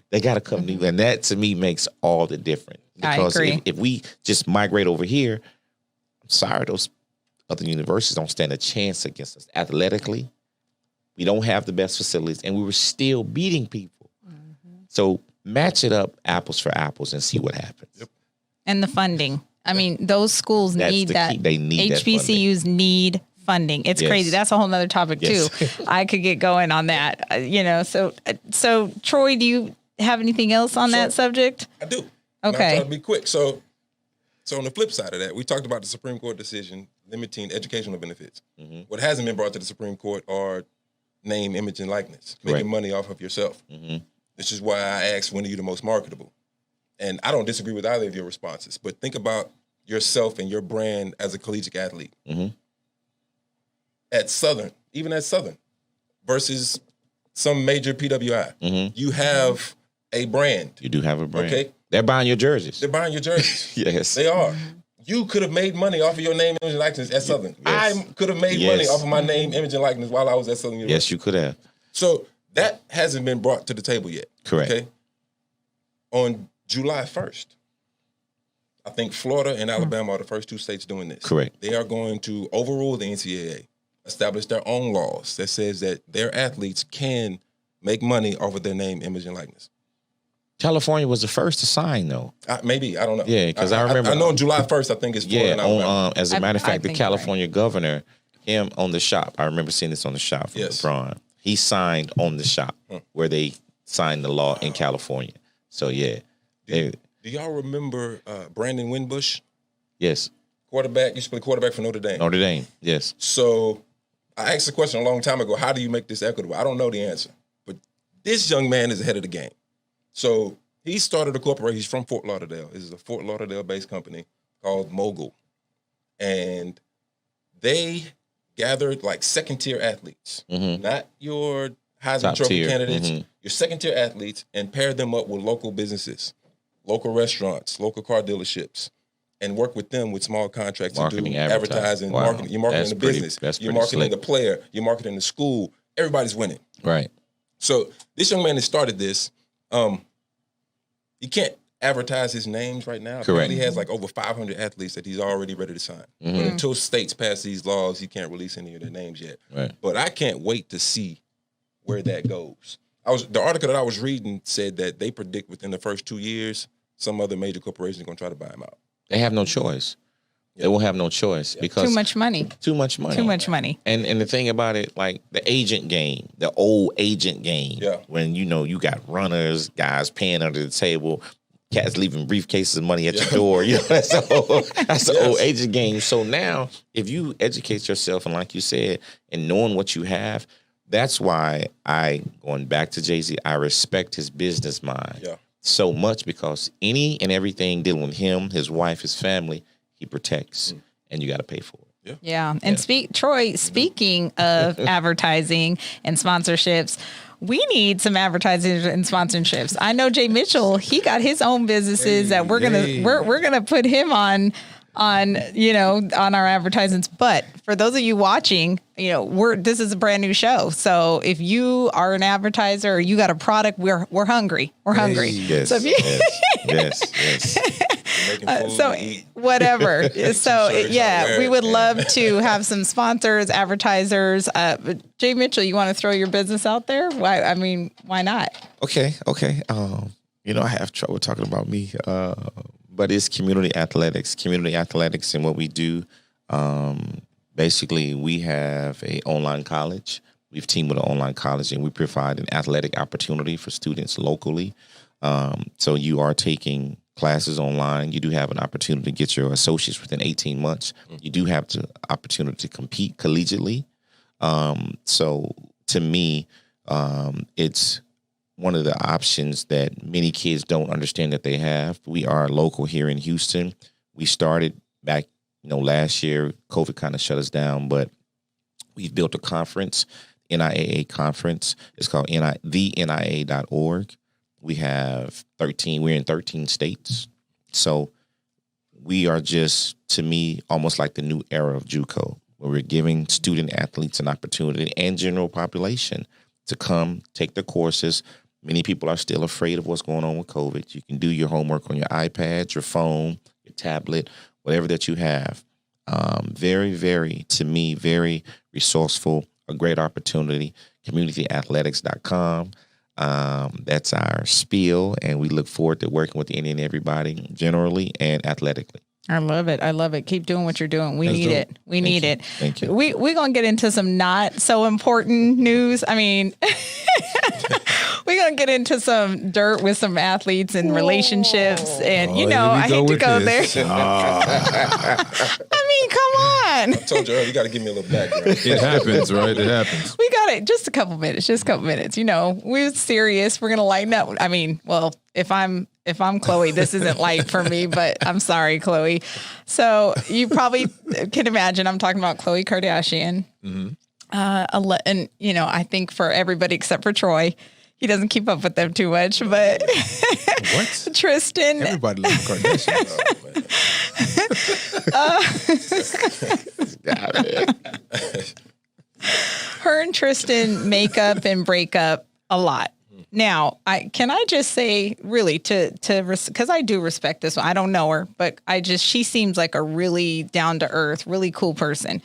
They got to come to you. And that to me makes all the difference. Because I agree. if we just migrate over here, I'm sorry, those other universities don't stand a chance against us athletically, We don't have the best facilities, and we were still beating people. So match it up apples for apples and see what happens. Yep. And the funding. I mean, those schools That's need the that. key. They need that funding. HBCUs need funding. It's Yes. crazy. That's a whole nother topic Yes. too. I could get going on that. So Troy, do you have anything else on that subject? I do. And Okay. I'll try to be quick. So on the flip side of that, we talked about the Supreme Court decision limiting educational benefits. What hasn't been brought to the Supreme Court are name, image, and likeness, making money off of yourself. This is why I asked, when are you the most marketable? And I don't disagree with either of your responses, but think about yourself and your brand as a collegiate athlete. At Southern, even at Southern, versus some major PWI, you have a brand. You do have a brand. Okay. They're buying your jerseys. They're buying your jerseys. Yes. They are. You could have made money off of your name, image, and likeness at Southern. Yes. I could have made money off of my name, image, and likeness while I was at Southern University. Yes, you could have. So that hasn't been brought to the table yet. Correct. Okay. On July 1st, I think Florida and Alabama are the first two states doing this. Correct. They are going to overrule the NCAA, establish their own laws that says that their athletes can make money off of their name, image, and likeness. California was the first to sign, though. Maybe, I don't know. Yeah, because I remember. I know on July 1st, I think it's Florida and Alabama. As a matter of I fact, the think you're right. California governor, him on the shop. I remember seeing this on the shop from Yes. LeBron. He signed on the shop where they signed the law in California. So yeah, Do y'all remember Brandon Winbush, yes, quarterback? Used to play quarterback for Notre Dame. Notre Dame. Yes, So I asked the question a long time ago, how do you make this equitable? I don't know the answer. But this young man is ahead of the game. So he started a corporation. He's from Fort Lauderdale. This is a Fort Lauderdale-based company called Mogul. And they gathered like second-tier athletes, not your Heisman Top Trophy tier. candidates, your second-tier athletes, and paired them up with local businesses, local restaurants, local car dealerships, and work with them with small contracts Marketing, to do advertising. advertising, Wow. marketing. You're marketing That's the pretty- business. that's You're pretty marketing slick. the player. You're marketing the school. Everybody's winning. right. So this young man that started this, he can't advertise his names right now. Correct. He has like over 500 athletes that he's already ready to sign. But until states pass these laws, he can't release any of their names yet. Right. But I can't wait to see where that goes. The article that I was reading said that they predict within the first 2 years, some other major corporation is going to try to buy him out. They have no choice. They will have no choice because Too much money. Too much money. Too much money. And the thing about it, like the agent game, the old agent game, Yeah. when you got runners, guys paying under the table, cats leaving briefcases of money at your door. That's the old agent game. So now, if you educate yourself and like you said, and knowing what you have, that's why going back to Jay-Z, I respect his business mind so much because any and everything dealing with him, his wife, his family, he protects, and you got to pay for it. Yeah. And Troy, speaking of advertising and sponsorships, we need some advertising and sponsorships. I know Jay Mitchell, he got his own businesses that we're gonna put him on our advertisements. But for those of you watching, this is a brand new show. So if you are an advertiser or you got a product, we're hungry. We're hungry. Yes, So if you yes. Making food so to eat. whatever. So shirts, yeah, wear we it. would love to have some sponsors, advertisers. Jay Mitchell, you want to throw your business out there? Why not? Okay. I have trouble talking about me, but it's community athletics and what we do. Basically, we have a online college. We've teamed with an online college, and we provide an athletic opportunity for students locally. So you are taking classes online. You do have an opportunity to get your associates within 18 months. You do have the opportunity to compete collegiately. So to me, it's one of the options that many kids don't understand that they have. We are local here in Houston. We started back, last year. COVID kind of shut us down, but we've built a conference, NIAA conference. It's called TheNIA.org. We have we're in 13 states. So we are just, to me, almost like the new era of JUCO, where we're giving student athletes an opportunity and general population to come take the courses. Many people are still afraid of what's going on with COVID. You can do your homework on your iPad, your phone, your tablet, whatever that you have. Very, very, to me, very resourceful a great opportunity. CommunityAthletics.com. That's our spiel, and we look forward to working with any and everybody generally and athletically. I love it. I love it. Keep doing what you're doing. We need it. We need it. Thank you. We're going to get into some not so important news. I mean, we're going to get into some dirt with some athletes and relationships. And, you know, I hate to go there. I mean, come on. I told you earlier, you got to give me a little background. It happens, right? It happens. We got it. Just a couple minutes. You know, we're serious. We're going to lighten up. I mean, well, if I'm Chloe, this isn't light for me, but I'm sorry, Chloe. So you probably can imagine I'm talking about Khloe Kardashian. And, you know, I think for everybody except for Troy, he doesn't keep up with them too much, but What? Tristan. Everybody loves Kardashian. Her and Tristan make up and break up a lot. Now, can I just say, really, because I do respect this one. I don't know her, but she seems like a really down to earth, really cool person.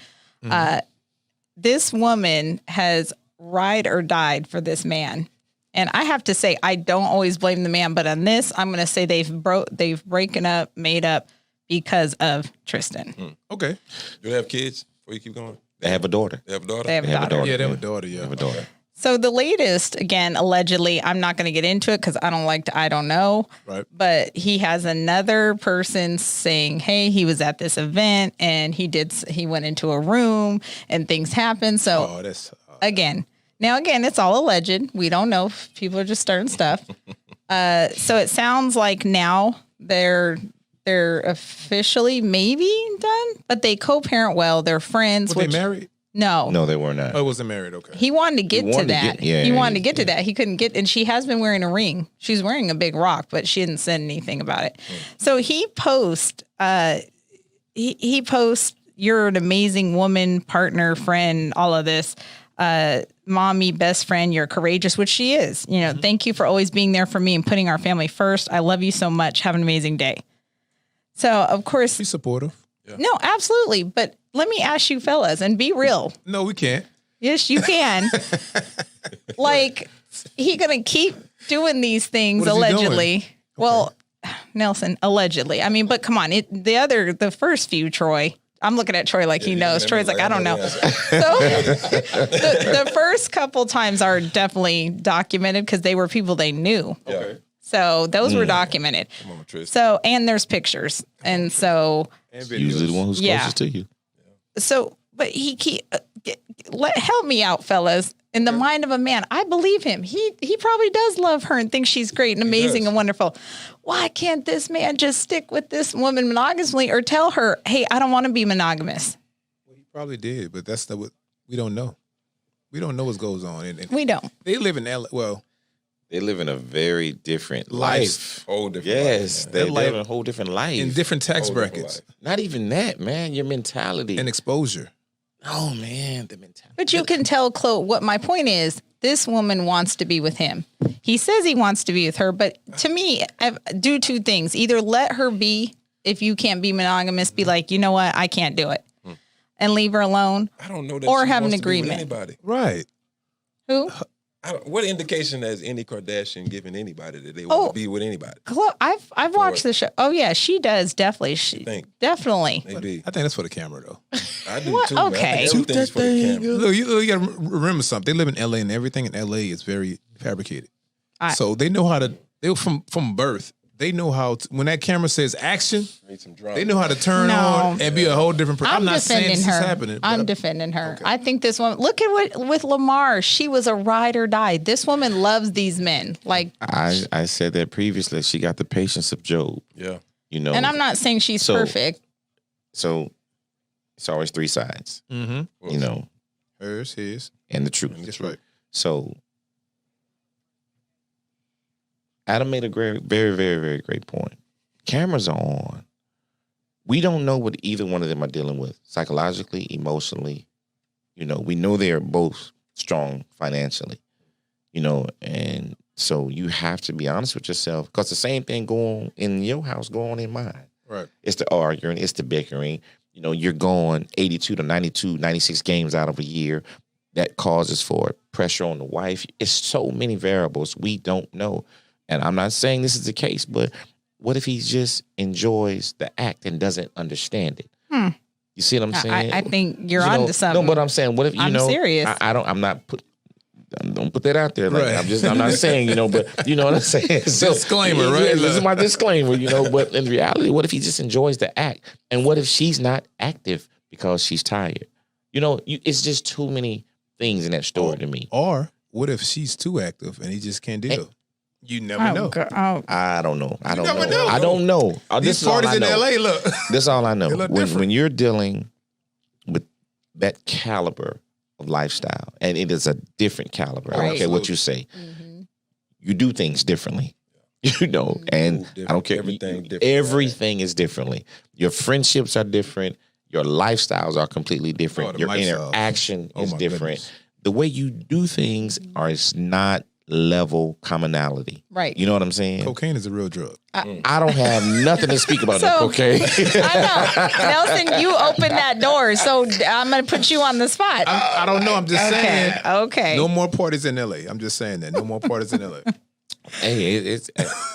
This woman has ride or died for this man. And I have to say, I don't always blame the man, but on this, I'm going to say they've broken up, made up because of Tristan. Okay. Do they have kids before you keep going? They have a daughter. They have a daughter? They have a daughter. Yeah, they have a daughter. Yeah. They have a daughter. So the latest, again, allegedly, I'm not going to get into it because I don't know. Right. But he has another person saying, hey, he was at this event and he went into a room and things happened. So again, it's all alleged. We don't know if people are just starting stuff. So it sounds like now they're officially maybe done, but they co-parent well. They're friends. Were they married? No, they were not. Oh, it wasn't married. Okay. He wanted to get to that. He wanted to get to that. He couldn't get, and she has been wearing a ring. She's wearing a big rock, but she didn't say anything about it. So he posts, he posts, you're an amazing woman, partner, friend, all of this. Mommy, best friend, you're courageous, which she is. You know, thank you for always being there for me and putting our family first. I love you so much. Have an amazing day. So, of course. Be supportive. Yeah. No, absolutely. But let me ask you fellas and be real. No, we can't. Yes, you can. Like, he going to keep doing these things allegedly. Well, Nelson, allegedly. I mean, but come on. The first few, Troy, I'm looking at Troy like he knows. Troy's like, I don't know. So the first couple times are definitely documented because they were people they knew. Okay. So those were documented. So, and there's pictures. And so. Usually the one who's closest to you. So, but help me out, fellas. In the mind of a man, I believe him. He probably does love her and thinks she's great and amazing and wonderful. Why can't this man just stick with this woman monogamously or tell her, hey, I don't want to be monogamous? Well, he probably did, but that's what we don't know. We don't know what goes on. And we don't. They live in LA. Well, they live in a very different life. Whole different yes, life, they live in a whole different life. In different tax brackets. Not even that, man. Your mentality. And exposure. Oh, man, the mentality. But you can tell, Chloe, what my point is, this woman wants to be with him. He says he wants to be with her, but to me, do two things. Either let her be, if you can't be monogamous, be like, you know what, I can't do it. And leave her alone. I don't know that or she have wants an to be with agreement. anybody. Right. Who? What indication has any Kardashian given anybody that they want to be with anybody? I've watched the show. Oh yeah, she does definitely. Definitely. Maybe. I think that's for the camera though. I do What? too. Okay. Man. Everything's for the camera. Look, you got to remember something. They live in LA, and everything in LA is very fabricated. So they know how to. They from birth. They know how to, when that camera says action, they know how to turn on and be a whole different person. I'm not saying this is happening. I'm defending her. Okay. I think this woman, look at what with Lamar, she was a ride or die. This woman loves these men. Like I said that previously. She got the patience of Job. Yeah. You know. And I'm not saying she's perfect. So it's always three sides. Mm-hmm. You know. Hers, his. And the truth. That's right. So Adam made a very, very, very great point. Cameras are on. We don't know what either one of them are dealing with psychologically, emotionally. You know, we know they're both strong financially, you know, and so you have to be honest with yourself because the same thing going in your house, going on in mine. Right. It's the arguing, it's the bickering. You know, you're going 82 to 92, 96 games out of a year. that causes for pressure on the wife. It's so many variables we don't know. And I'm not saying this is the case, but what if he just enjoys the act and doesn't understand it? You see what I'm saying? I think you're onto something. No, but I'm saying, what if I'm serious. Don't put that out there. Like, Right. I'm not saying, but you know what I'm saying? So, Disclaimer, right? This is my disclaimer, but in reality, what if he just enjoys the act? And what if she's not active because she's tired? It's just too many things in that story to me. Or what if she's too active and he just can't deal? You never know. I don't know. I never know. I don't know. These parties in LA, look. This is all I know. look When you're dealing with that caliber of lifestyle, and it is a different caliber. I don't care what you say. You do things differently. And I don't care. Everything different. Everything is differently. Your friendships are different. Your lifestyles are completely different. the Your lifestyles. interaction is my different. goodness. The way you do things is not level commonality. Right. You know what I'm saying? Cocaine is a real drug. I don't have nothing to speak about that cocaine. I know. Nelson, you opened that door, so I'm going to put you on the spot. I don't know. I'm just saying. Okay. No more parties in LA. I'm just saying that. No more parties in LA. Hey,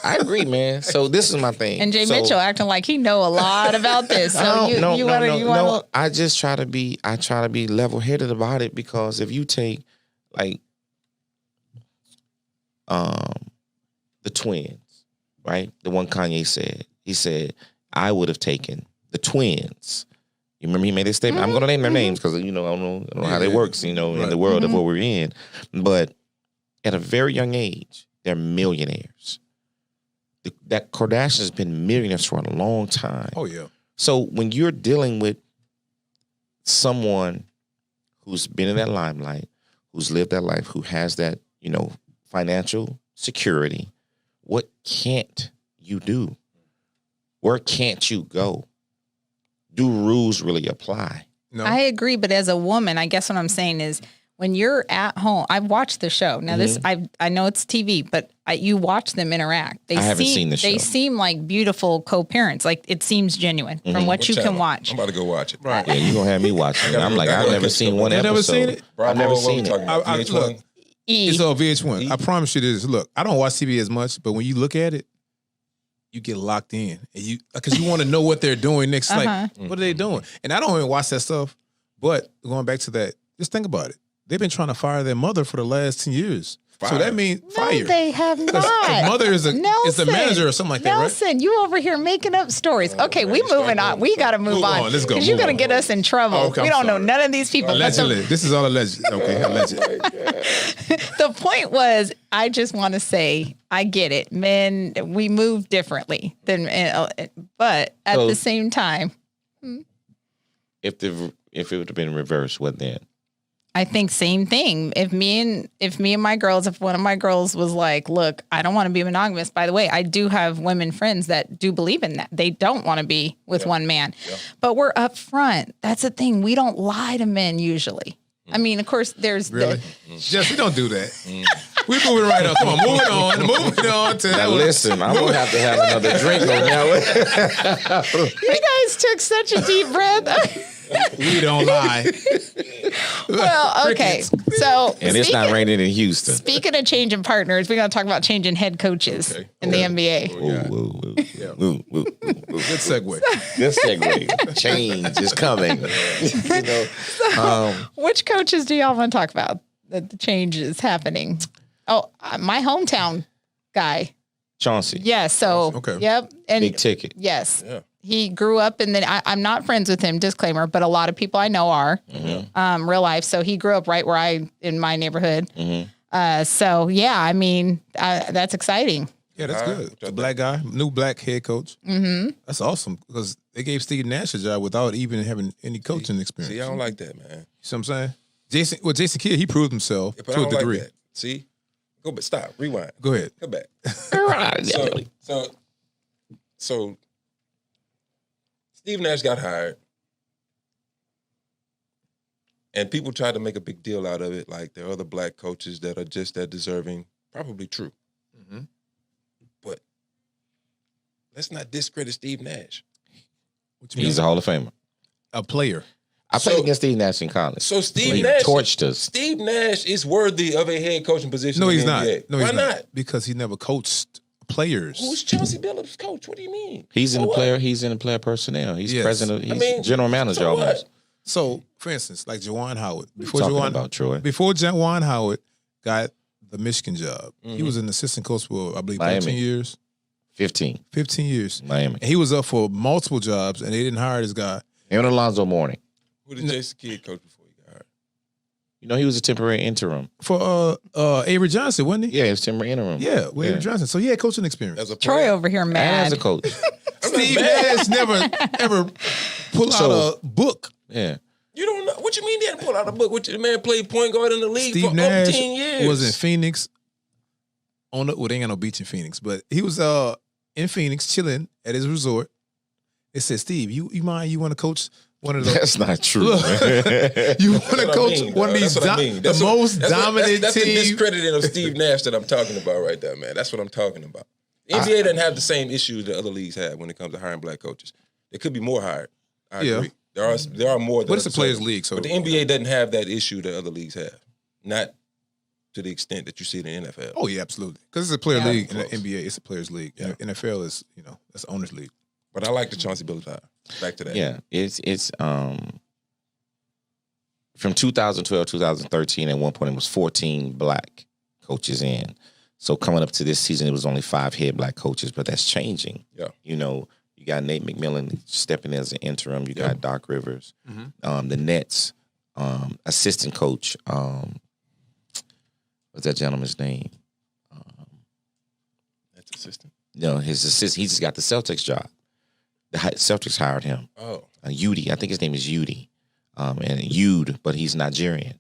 I agree, man. So this is my thing. And Jay Mitchell acting like he know a lot about this. So you want to. I just try to be level headed about it, because if you take like the twins, right? The one Kanye said, he said, I would have taken the twins. You remember he made this statement? I'm going to name their names because, I don't know how that works, in the world of what we're in. But at a very young age, they're millionaires. That Kardashian has been millionaires for a long time. Oh, yeah. So when you're dealing with someone who's been in that limelight, who's lived that life, who has that, financial security, what can't you do? Where can't you go? Do rules really apply? No. I agree, but as a woman, I guess what I'm saying is when you're at home, I've watched the show. Now I know it's TV, but you watch them interact. I haven't seen the show. They seem like beautiful co-parents. Like it seems genuine from what you can watch. I'm about to go watch it. Right. Yeah, you're going to have me watching it. I'm like, I've never seen one episode. never seen it? I've never seen it. Look, it's on VH1. I promise you this. Look, I don't watch TV as much, but when you look at it, you get locked in, and because you want to know what they're doing next. Like, what are they doing? And I don't even watch that stuff. But going back to that, just think about it. They've been trying to fire their mother for the last 10 years. So that means fire. No, they have not. Mother is the manager or something like that, right? Nelson, you over here making up stories. Okay, we moving on. We got to move on. Let's go. Because you're going to get us in trouble. Okay, we I'm don't know sorry. none of these people. Allegedly. This is all alleged. Okay, alleged. The point was, I just want to say, I get it. Men, we move differently but at the same time. If it would have been reversed, what then? I think same thing. If me and my girls, if one of my girls was like, look, I don't want to be monogamous. By the way, I do have women friends that do believe in that. They don't want to be with one man, but we're upfront. That's the thing. We don't lie to men usually. I mean, of course, there's Really? Jess, we don't do that. We're moving right on. Come on, moving on to that. Listen, I'm going to have another drink on that one. You guys took such a deep breath. We don't lie. Well, okay. So, And it's not raining in Houston. speaking of changing partners, we're going to talk about changing head coaches in the NBA. Good segue. Good segue. Change is coming. Which coaches do y'all want to talk about that the change is happening? Oh, my hometown guy. Chauncey. Yeah. So, Okay. Yep. And Big ticket. yes. Yeah. He grew up, and then I'm not friends with him, disclaimer, but a lot of people I know are real life. So he grew up right where in my neighborhood. So yeah, I mean, that's exciting. Yeah, that's good. The black guy, new black head coach. That's awesome because they gave Steve Nash a job without even having any coaching experience. See, I don't like that, man. You see what I'm saying? Jason Kidd, he proved himself But I to a don't degree. like that. See? Go back. Stop. Rewind. Go ahead. Go back. Right. So Steve Nash got hired, and people tried to make a big deal out of it, like there are other black coaches that are just that deserving. Probably true. But let's not discredit Steve Nash. What you mean? He's a Hall of Famer. A player. I played against Steve Nash in college. So Steve He Nash torched us. Steve Nash is worthy of a head coaching position. No, in he's the not. NBA. No, Why he's not? Because he never coached players. Who's Chauncey Billups' coach? What do you mean? He's in So the what? player. He's in the player personnel. He's Yes. president. He's general manager so what? almost. So, for instance, like Juwan Howard. Before Talking Juwan, about Troy. Before Juwan Howard got the Michigan job, he was an assistant coach for, I believe, Miami. 13 years. 15. 15 years. Miami. And he was up for multiple jobs, and they didn't hire this guy. Him and Alonzo Mourning. Who did Jason Kidd coach before he got hired? You know, he was a temporary interim. For Avery Johnson, wasn't he? Yeah, he was temporary interim. Yeah, with Avery Johnson. So he had coaching experience. As a Troy player? over here And mad. as a coach. Steve Nash never ever pull out a book. Yeah. You don't know. What you mean he had to pull out a book? What the man played point guard in the league Steve for Nash 10 years. was in Phoenix. Well, they ain't got no beach in Phoenix, but he was in Phoenix chilling at his resort. They said, Steve, you mind you want to coach one of those? That's not true. Look, man. you want to That's what I coach mean, one of dog. these That's what I mean. the most dominant that's the team. discrediting of Steve Nash that I'm talking about right there, man. That's what I'm talking about. The NBA doesn't have the same issues that other leagues have when it comes to hiring black coaches. There could be more hired. I Yeah. agree. There are more. But it's a players' league, so but the NBA doesn't have that issue that other leagues have. Not to the extent that you see it in the NFL. Oh yeah, absolutely. Because it's a player Yeah. league. In the Close. NBA, it's a players' league. Yeah. NFL is, that's owner's league. But I like the Chauncey Billups hire. Back to that. Yeah. It's from 2012, 2013, at one point it was 14 black coaches in. So coming up to this season, it was only 5 head black coaches, but that's changing. Yeah. You know, you got Nate McMillan stepping in as an interim. You got Doc Rivers. The Nets assistant coach. What's that gentleman's name? That's assistant. No, his assistant. He just got the Celtics job. The Celtics hired him. Oh. Yudi. I think his name is Yudi. And Yud, but he's Nigerian.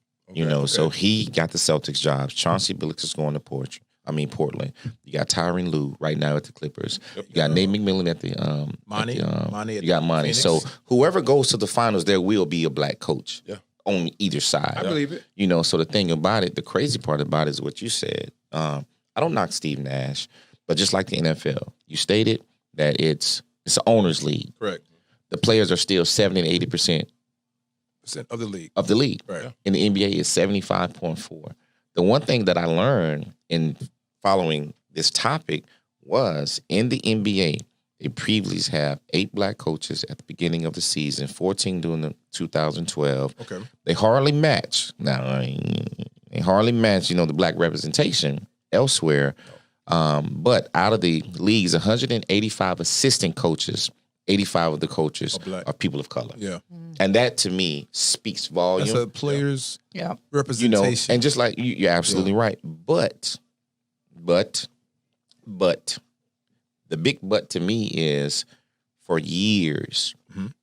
So he got the Celtics jobs. Chauncey Billups is going to Portland. You got Tyronn Lue right now at the Clippers. Yep. You got Nate McMillan at the Monty. Monty at you got Monty. Phoenix. So whoever goes to the finals, there will be a black coach. Yeah. On either side. I believe it. So the thing about it, the crazy part about it is what you said. I don't knock Steve Nash, but just like the NFL, you stated that it's an owner's league. Correct. The players are still 70 and 80% Of the league. of the league. Right. In the NBA, it's 75.4. The one thing that I learned in following this topic was in the NBA, they previously have 8 black coaches at the beginning of the season, 14 during the 2012. Okay. They hardly match. Now, they hardly match, the black representation elsewhere. But out of the league's 185 assistant coaches, 85 of the coaches black. are people of color. Yeah. And that, to me, speaks volume. That's a player's Yeah. representation. And just like you're absolutely right. But the big but to me is for years,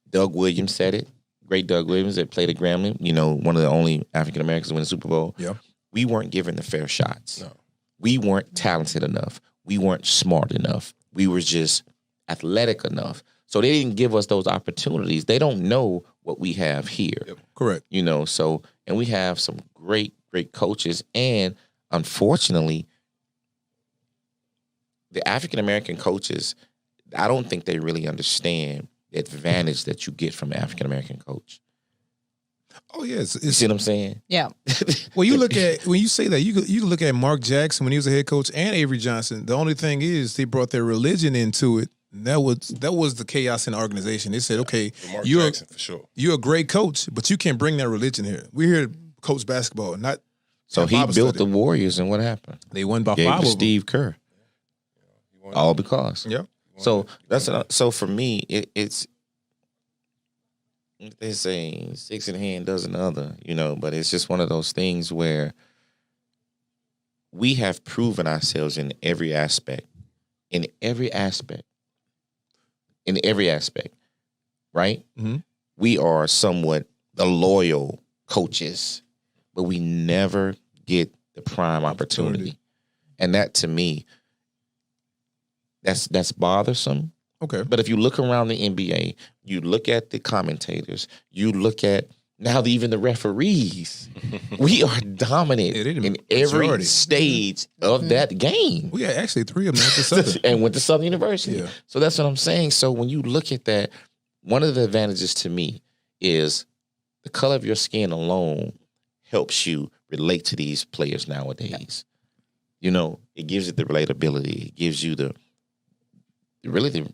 Doug Williams said it. Great Doug Williams that played at Grambling, one of the only African Americans to win the Super Bowl. Yeah. We weren't given the fair shots. No. We weren't talented enough. We weren't smart enough. We were just athletic enough. So they didn't give us those opportunities. They don't know what we have here. Yep. Correct. And we have some great, great coaches. And unfortunately, the African-American coaches, I don't think they really understand the advantage that you get from an African-American coach. Oh yes. You see what I'm saying? Yeah. Well, you look at when you say that, you can look at Mark Jackson when he was a head coach and Avery Johnson. The only thing is they brought their religion into it. And that was the chaos in the organization. They said, okay, Mark you're Jackson for sure. you're a great coach, but you can't bring that religion here. We're here to coach basketball, not So he Bible built study. the Warriors, and what happened? They won by Gave 5 to of them. Steve Kerr. All because. Yeah. So so for me, it's they say 6 in hand doesn't other, but it's just one of those things where we have proven ourselves in every aspect, right? Mm-hmm. We are somewhat the loyal coaches, but we never get the prime opportunity. And that, to me, that's bothersome. Okay. But if you look around the NBA, you look at the commentators, you look at now even the referees, we are dominant Yeah, they the in every majority. stage of that game. We had actually 3 of them at the Southern. And went to Southern University. Yeah. So that's what I'm saying. So when you look at that, one of the advantages to me is the color of your skin alone helps you relate to these players nowadays. You know, it gives you the relatability. It gives you the ability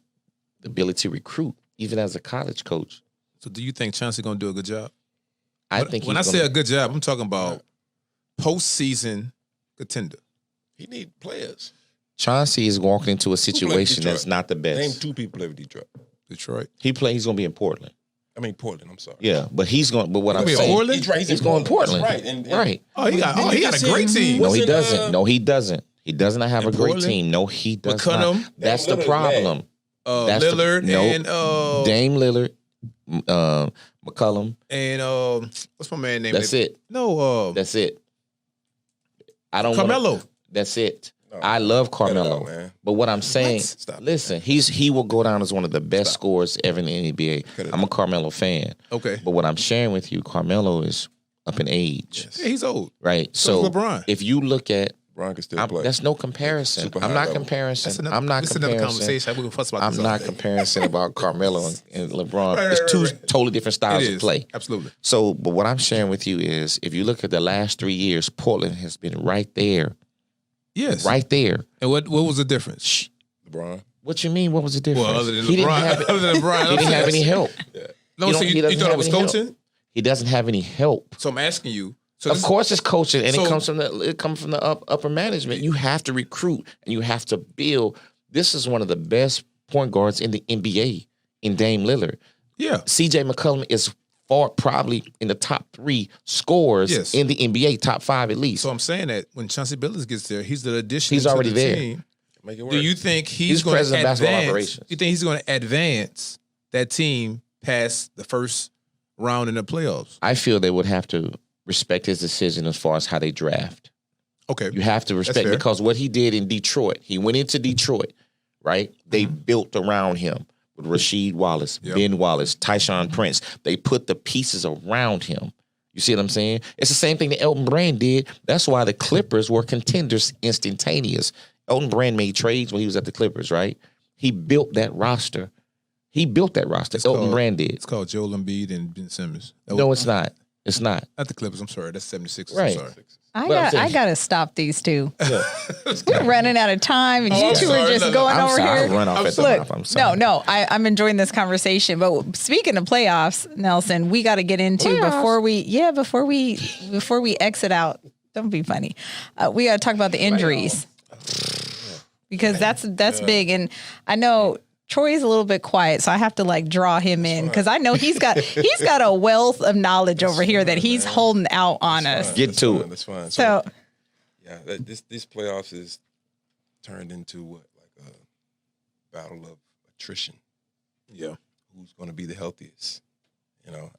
to recruit, even as a college coach. So do you think Chauncey going to do a good job? I think when I say a good job, I'm talking about postseason contender. He need players. Chauncey is walking into a situation that's not the best. Name 2 people play with Detroit. He's going to be in Portland. I mean Portland. I'm sorry. Yeah, but he's going. But what I'm He's saying, Portland? He's right. he's going Portland. That's right. And Right. He got a great team. No, he Wasn't, doesn't. No, he doesn't. He doesn't have a great Portland? team. No, he does McCollum? not. That's the Lillard, problem. That's Lillard and Dame Lillard, McCollum. and what's my man name? That's it. No, That's it. I don't. Carmelo. That's it. No, I love cut it Carmelo, out, man. but what I'm saying, Stop. listen, he will go down as one of the best scorers ever in the NBA. Cut it I'm a Carmelo fan. Okay. But what I'm sharing with you, Carmelo is up in age, Yeah, he's old. right? So So is LeBron. if you look at, Bron can still play. that's no comparison. Super I'm high not level. comparing. That's another, I'm not this is another comparing. conversation. We can fuss about I'm this. not comparing about Carmelo and LeBron. Right, It's right, two right. totally different styles It of is. play. Absolutely. So, but what I'm sharing with you is, if you look at the last 3 years, Portland has been right there, Yes. right there. And what was the difference? LeBron. What you mean? What was the difference? Well, other than he didn't LeBron, have, other than LeBron, he didn't have any help. No, He so don't- he you doesn't thought it have was any help. coaching? He doesn't have any help. So I'm asking you. So Of course, it's coaching, and so- it comes from the upper management. You have to recruit, and you have to build. This is one of the best point guards in the NBA in Dame Lillard. yeah. C.J. McCollum is probably in the top 3 scorers Yes. in the NBA, top 5 at least. So I'm saying that when Chauncey Billups gets there, he's the addition. He's to already the there. Team. Make it work. Do you think he's He's going to president of basketball advance? operations. You think he's going to advance that team past the first round in the playoffs? I feel they would have to respect his decision as far as how they draft. Okay. You have to respect, fair. because what he did in Detroit, he went into Detroit, right? They built around him with Rasheed Wallace, Yep. Ben Wallace, Tyshawn Prince. They put the pieces around him. You see what I'm saying? It's the same thing that Elton Brand did. That's why the Clippers were contenders instantaneous. Elton Brand made trades when he was at the Clippers, right? He built that roster. Elton Brand did. It's called Joel Embiid and Ben Simmons. No, it's not. It's not. Not the Clippers. I'm sorry. That's 76. Right. I'm sorry. I got to stop these two. We're running out of time, and you I'm two sorry. are just No, going I'm over sorry. here. I'll run off at the Look, mouth. I'm sorry. no, I'm enjoying this conversation. But speaking of playoffs, Nelson, we got to get into before we exit out. Don't be funny. We got to talk about the injuries because that's big. And I know Troy's a little bit quiet, so I have to like draw him in because I know he's got a wealth of knowledge over here that he's holding out on us. Get to it. That's fine. So Yeah, this playoffs is turned into what, like a battle of attrition. Yeah. Who's going to be the healthiest? You know,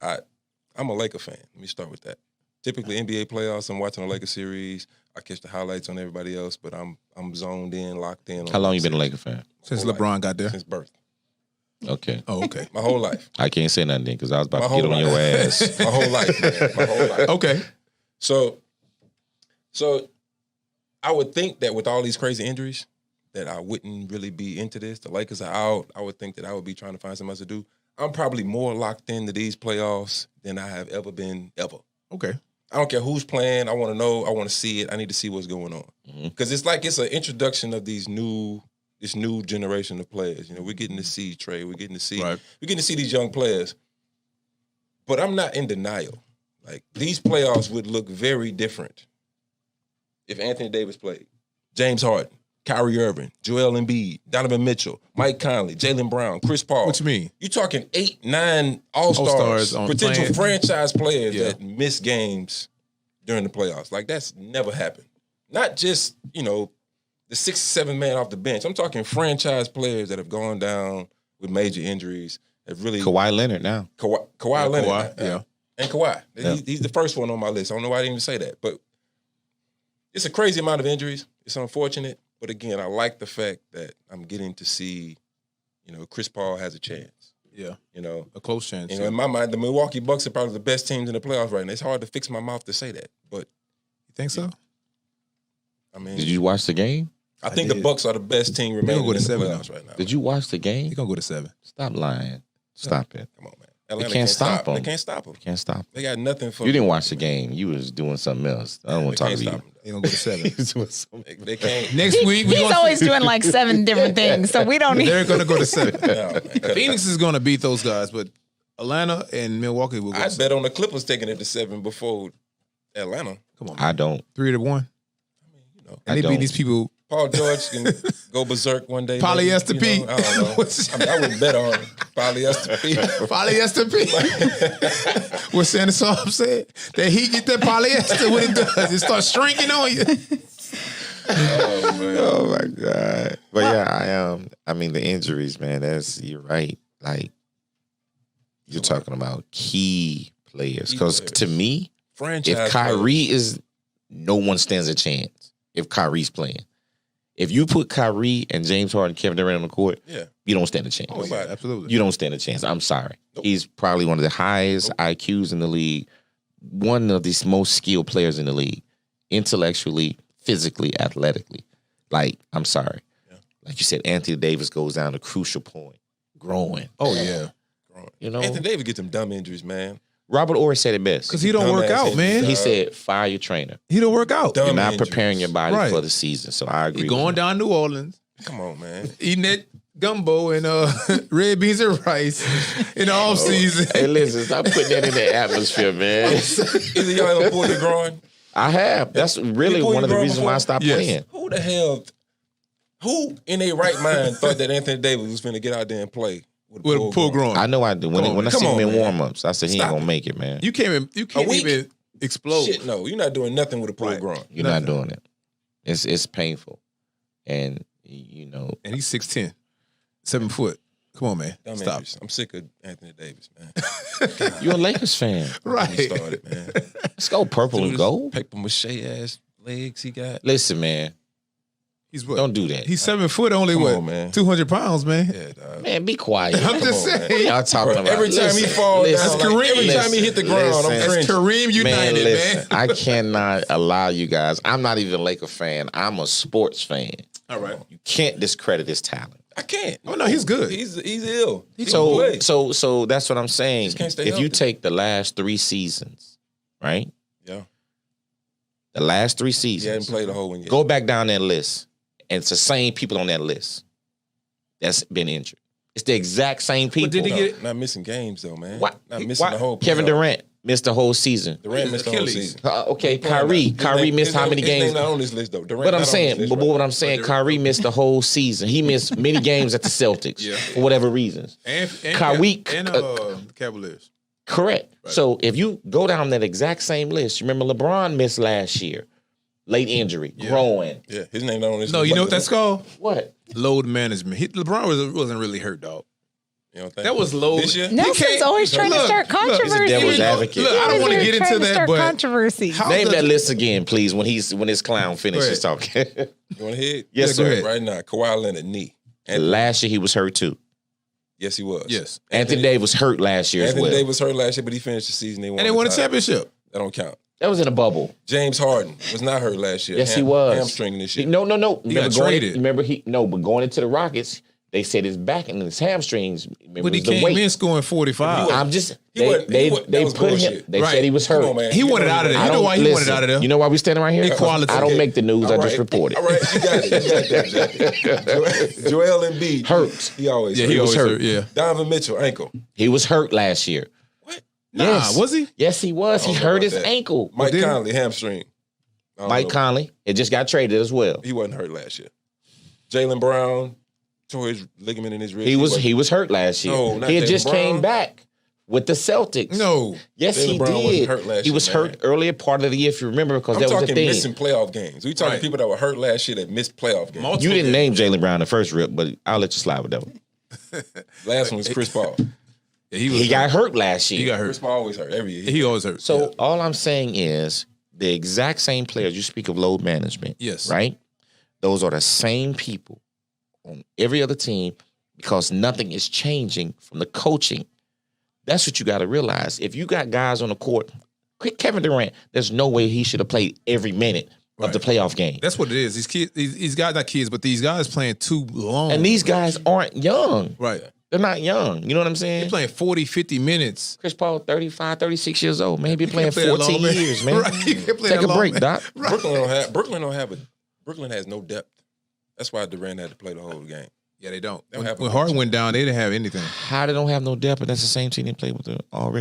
I'm a Laker fan. Let me start with that. Typically, NBA playoffs, I'm watching a Laker series. I catch the highlights on everybody else, but I'm zoned in, locked in. How long you been a Laker fan? Since Whole LeBron life. got there. Since birth. Okay. Oh, okay. My whole life. I can't say nothing because I was about My to get whole on your life. ass. My whole life. Man. My whole life. Okay. So I would think that with all these crazy injuries, that I wouldn't really be into this. The Lakers are out. I would think that I would be trying to find something else to do. I'm probably more locked into these playoffs than I have ever been ever. Okay. I don't care who's playing. I want to know. I want to see it. I need to see what's going on because it's like it's an introduction of this new generation of players. You know, we're getting to see Trey. We're getting to see these young players. But I'm not in denial. Like these playoffs would look very different if Anthony Davis played, James Harden, Kyrie Irving, Joel Embiid, Donovan Mitchell, Mike Conley, Jaylen Brown, Chris Paul. What you mean? You're talking 8, 9 all-stars, All-stars on potential playing. franchise players Yeah. that miss games during the playoffs. Like, that's never happened. Not just, the 6, 7 man off the bench. I'm talking franchise players that have gone down with major injuries. Have really Kawhi Leonard now. Kawhi Leonard. Kawhi, yeah. And Kawhi. Yeah. He's the first one on my list. I don't know why I didn't even say that. But it's a crazy amount of injuries. It's unfortunate. But again, I like the fact that I'm getting to see, Chris Paul has a chance. Yeah. You know, A close chance. in my mind, the Milwaukee Bucks are probably the best teams in the playoffs right now. It's hard to fix my mouth to say that. But, You think so? I mean, Did you watch the game? I think the did. Bucks are the best team remaining go to in the 7 playoffs now. right now. Did you watch the He's game? gonna go to 7. Stop lying. Stop it. Come on, man. Atlanta can't stop them. They can't stop them. Can't stop. They got nothing for You didn't watch the game. You was doing something else. I don't want to talk to you. They gonna go to 7. They can't. Next week, He's always doing like 7 different things, so we don't need. they're gonna go to 7. No, man, Phoenix is gonna beat those guys, but Atlanta and Milwaukee will go. I'd bet on the Clippers taking it to 7 before Atlanta. Come on, I don't. 3-1. know. And they beat these people. Paul George can go berserk one day. Polyester maybe, P. You know, I don't know. I wouldn't bet on polyester P. Polyester P. What Santa Saab said? That he get that polyester, what it does, it starts shrinking on you. Oh man. Oh my God. But yeah, I mean the injuries, man, you're right. Like you're talking about key players. Because to me, franchise if Kyrie is, no one stands a chance if Kyrie's playing. If you put Kyrie and James Harden, Kevin Durant on the court, you don't stand a chance. Oh, yeah, absolutely. You don't stand a chance. I'm sorry. Nope. He's probably one of the highest IQs in the league, one of the most skilled players in the league, intellectually, physically, athletically. Like, I'm sorry. Yeah. Like you said, Anthony Davis goes down a crucial point, growing. Oh, yeah. You know, Anthony Davis gets them dumb injuries, man. Robert Orr said it best. Because he don't work out, man. He said, fire your trainer. He don't work out. You're not preparing your body for the season. So I agree. He going down New Orleans. Come on, man. Eating that gumbo and red beans and rice in the off season. Hey, listen, stop putting that in the atmosphere, man. Either y'all ever pulled your groin? I have. That's really one of the reasons why I stopped playing. Who the hell? Who in their right mind thought that Anthony Davis was going to get out there and play? With a pull groin. I know I do. When I see him in warm-ups, I said he ain't gonna make it, man. You can't even explode. Shit, no. You're not doing nothing with a pull groin. You're not doing it. It's painful. And you know. And he's 6'10", 7 foot. Come on, man. Dumb Stop. Injuries. I'm sick of Anthony Davis, man. You're a Lakers fan. Right. Started, man. Let's go purple and gold. Paper mache ass legs he got. Listen, man. He's what? Don't do that. He's 7 foot, only Come what? on, man. 200 pounds, man. Yeah, dog. Man, be quiet. I'm just saying. What y'all talking about? Every time he falls down, like, every time he hit the ground, I'm That's cringing. Kareem United, man. I cannot allow you guys. I'm not even a Laker fan. I'm a sports fan. All right. You can't discredit his talent. I can't. Oh, no, he's good. He's ill. So that's what I'm saying. Just can't stay If you healthy. take the last 3 seasons, right? Yeah. The last 3 He seasons. hadn't played a whole one yet. Go back down that list. And it's the same people on that list that's been injured. It's the exact same people. did he get Not missing games, though, man. What? Not missing the whole Kevin playoff. Durant missed the whole season. Durant missed the whole season. Okay, Kyrie missed how many His name games? not on this list, though. Durant But I'm not on saying, this list but right what now. I'm saying, Kyrie missed the whole season. He missed many games at the Celtics for whatever reasons. and Kyrie and Cavaliers. Correct. Right. So if you go down that exact same list, remember LeBron missed last year. Late injury, growing. Yeah, his name not on this No, list. you know what that's called? What? Load management. LeBron wasn't really hurt, dog. You don't think? That was load. This year? Nelson's always trying to start controversy. devil's advocate. Look, I don't want to get into that, but controversy. Name that list again, please, when his clown finishes talking. You want to hear it? Yes, go sir. ahead. Right now, Kawhi Leonard, knee. And last year he was hurt too. Yes, he was. Yes. Anthony Davis was hurt last year as well. Anthony Davis hurt last year, but he finished the season. and they won a championship. That don't count. That was in a bubble. James Harden was not hurt last year. Yes, he was. Hamstring this year. No. He got traded. But going into the Rockets, they said his back and his hamstrings. But he came in scoring 45. I'm just that they was put him. bullshit. They Right. said he was hurt. Come on, man. He wanted out of there. You know why he wanted out of there? You know why we standing right here? 'Cause Equality. I don't make the news. All I just right. report it. All right, you got it. Joel Embiid Hurt. He always Yeah, hurt. he was always hurt. hurt. Yeah. Donovan Mitchell ankle. He was hurt last year. What? Yes. Was he? Yes, he was. He don't know hurt about his that. ankle. Mike did he? Conley hamstring. I don't Mike know. Conley. It just got traded as well. He wasn't hurt last year. Jaylen Brown tore his ligament in his wrist. He was hurt last year. No, not he had Jaylen just Brown. came back with the Celtics. No. Yes, Jaylen he Brown wasn't did. hurt last He year, was man. hurt earlier part of the year, if you remember, because I'm that was the talking thing. missing playoff games. We talking Right. people that were hurt last year that missed playoff games. Multiple You didn't games. name Jaylen Brown the first rip, but I'll let you slide with that one. Last one was Chris Paul. Yeah, he He got hurt last year. He got Chris hurt. Paul always hurt every year. He always hurt. So Yeah. all I'm saying is the exact same players. You speak of load management. Yes. Right? Those are the same people on every other team because nothing is changing from the coaching. That's what you got to realize. If you got guys on the court, Kevin Durant, there's no way he should have played every minute of the playoff game. That's what it is. These kids, these guys, not kids, but these guys playing too long. And these guys aren't young. Right. They're not young. You know what I'm saying? They're playing 40, 50 minutes. Chris Paul, 35, 36 years old. Man, he been playing play that 14 long, man. years, man. Right, you can't play Take that a long, break, man. Doc. Brooklyn has no depth. That's why Durant had to play the whole game. Yeah, they don't. They don't have When a Harden bench. went down, they didn't have anything. How they don't have no depth, but that's the same team they played with all regular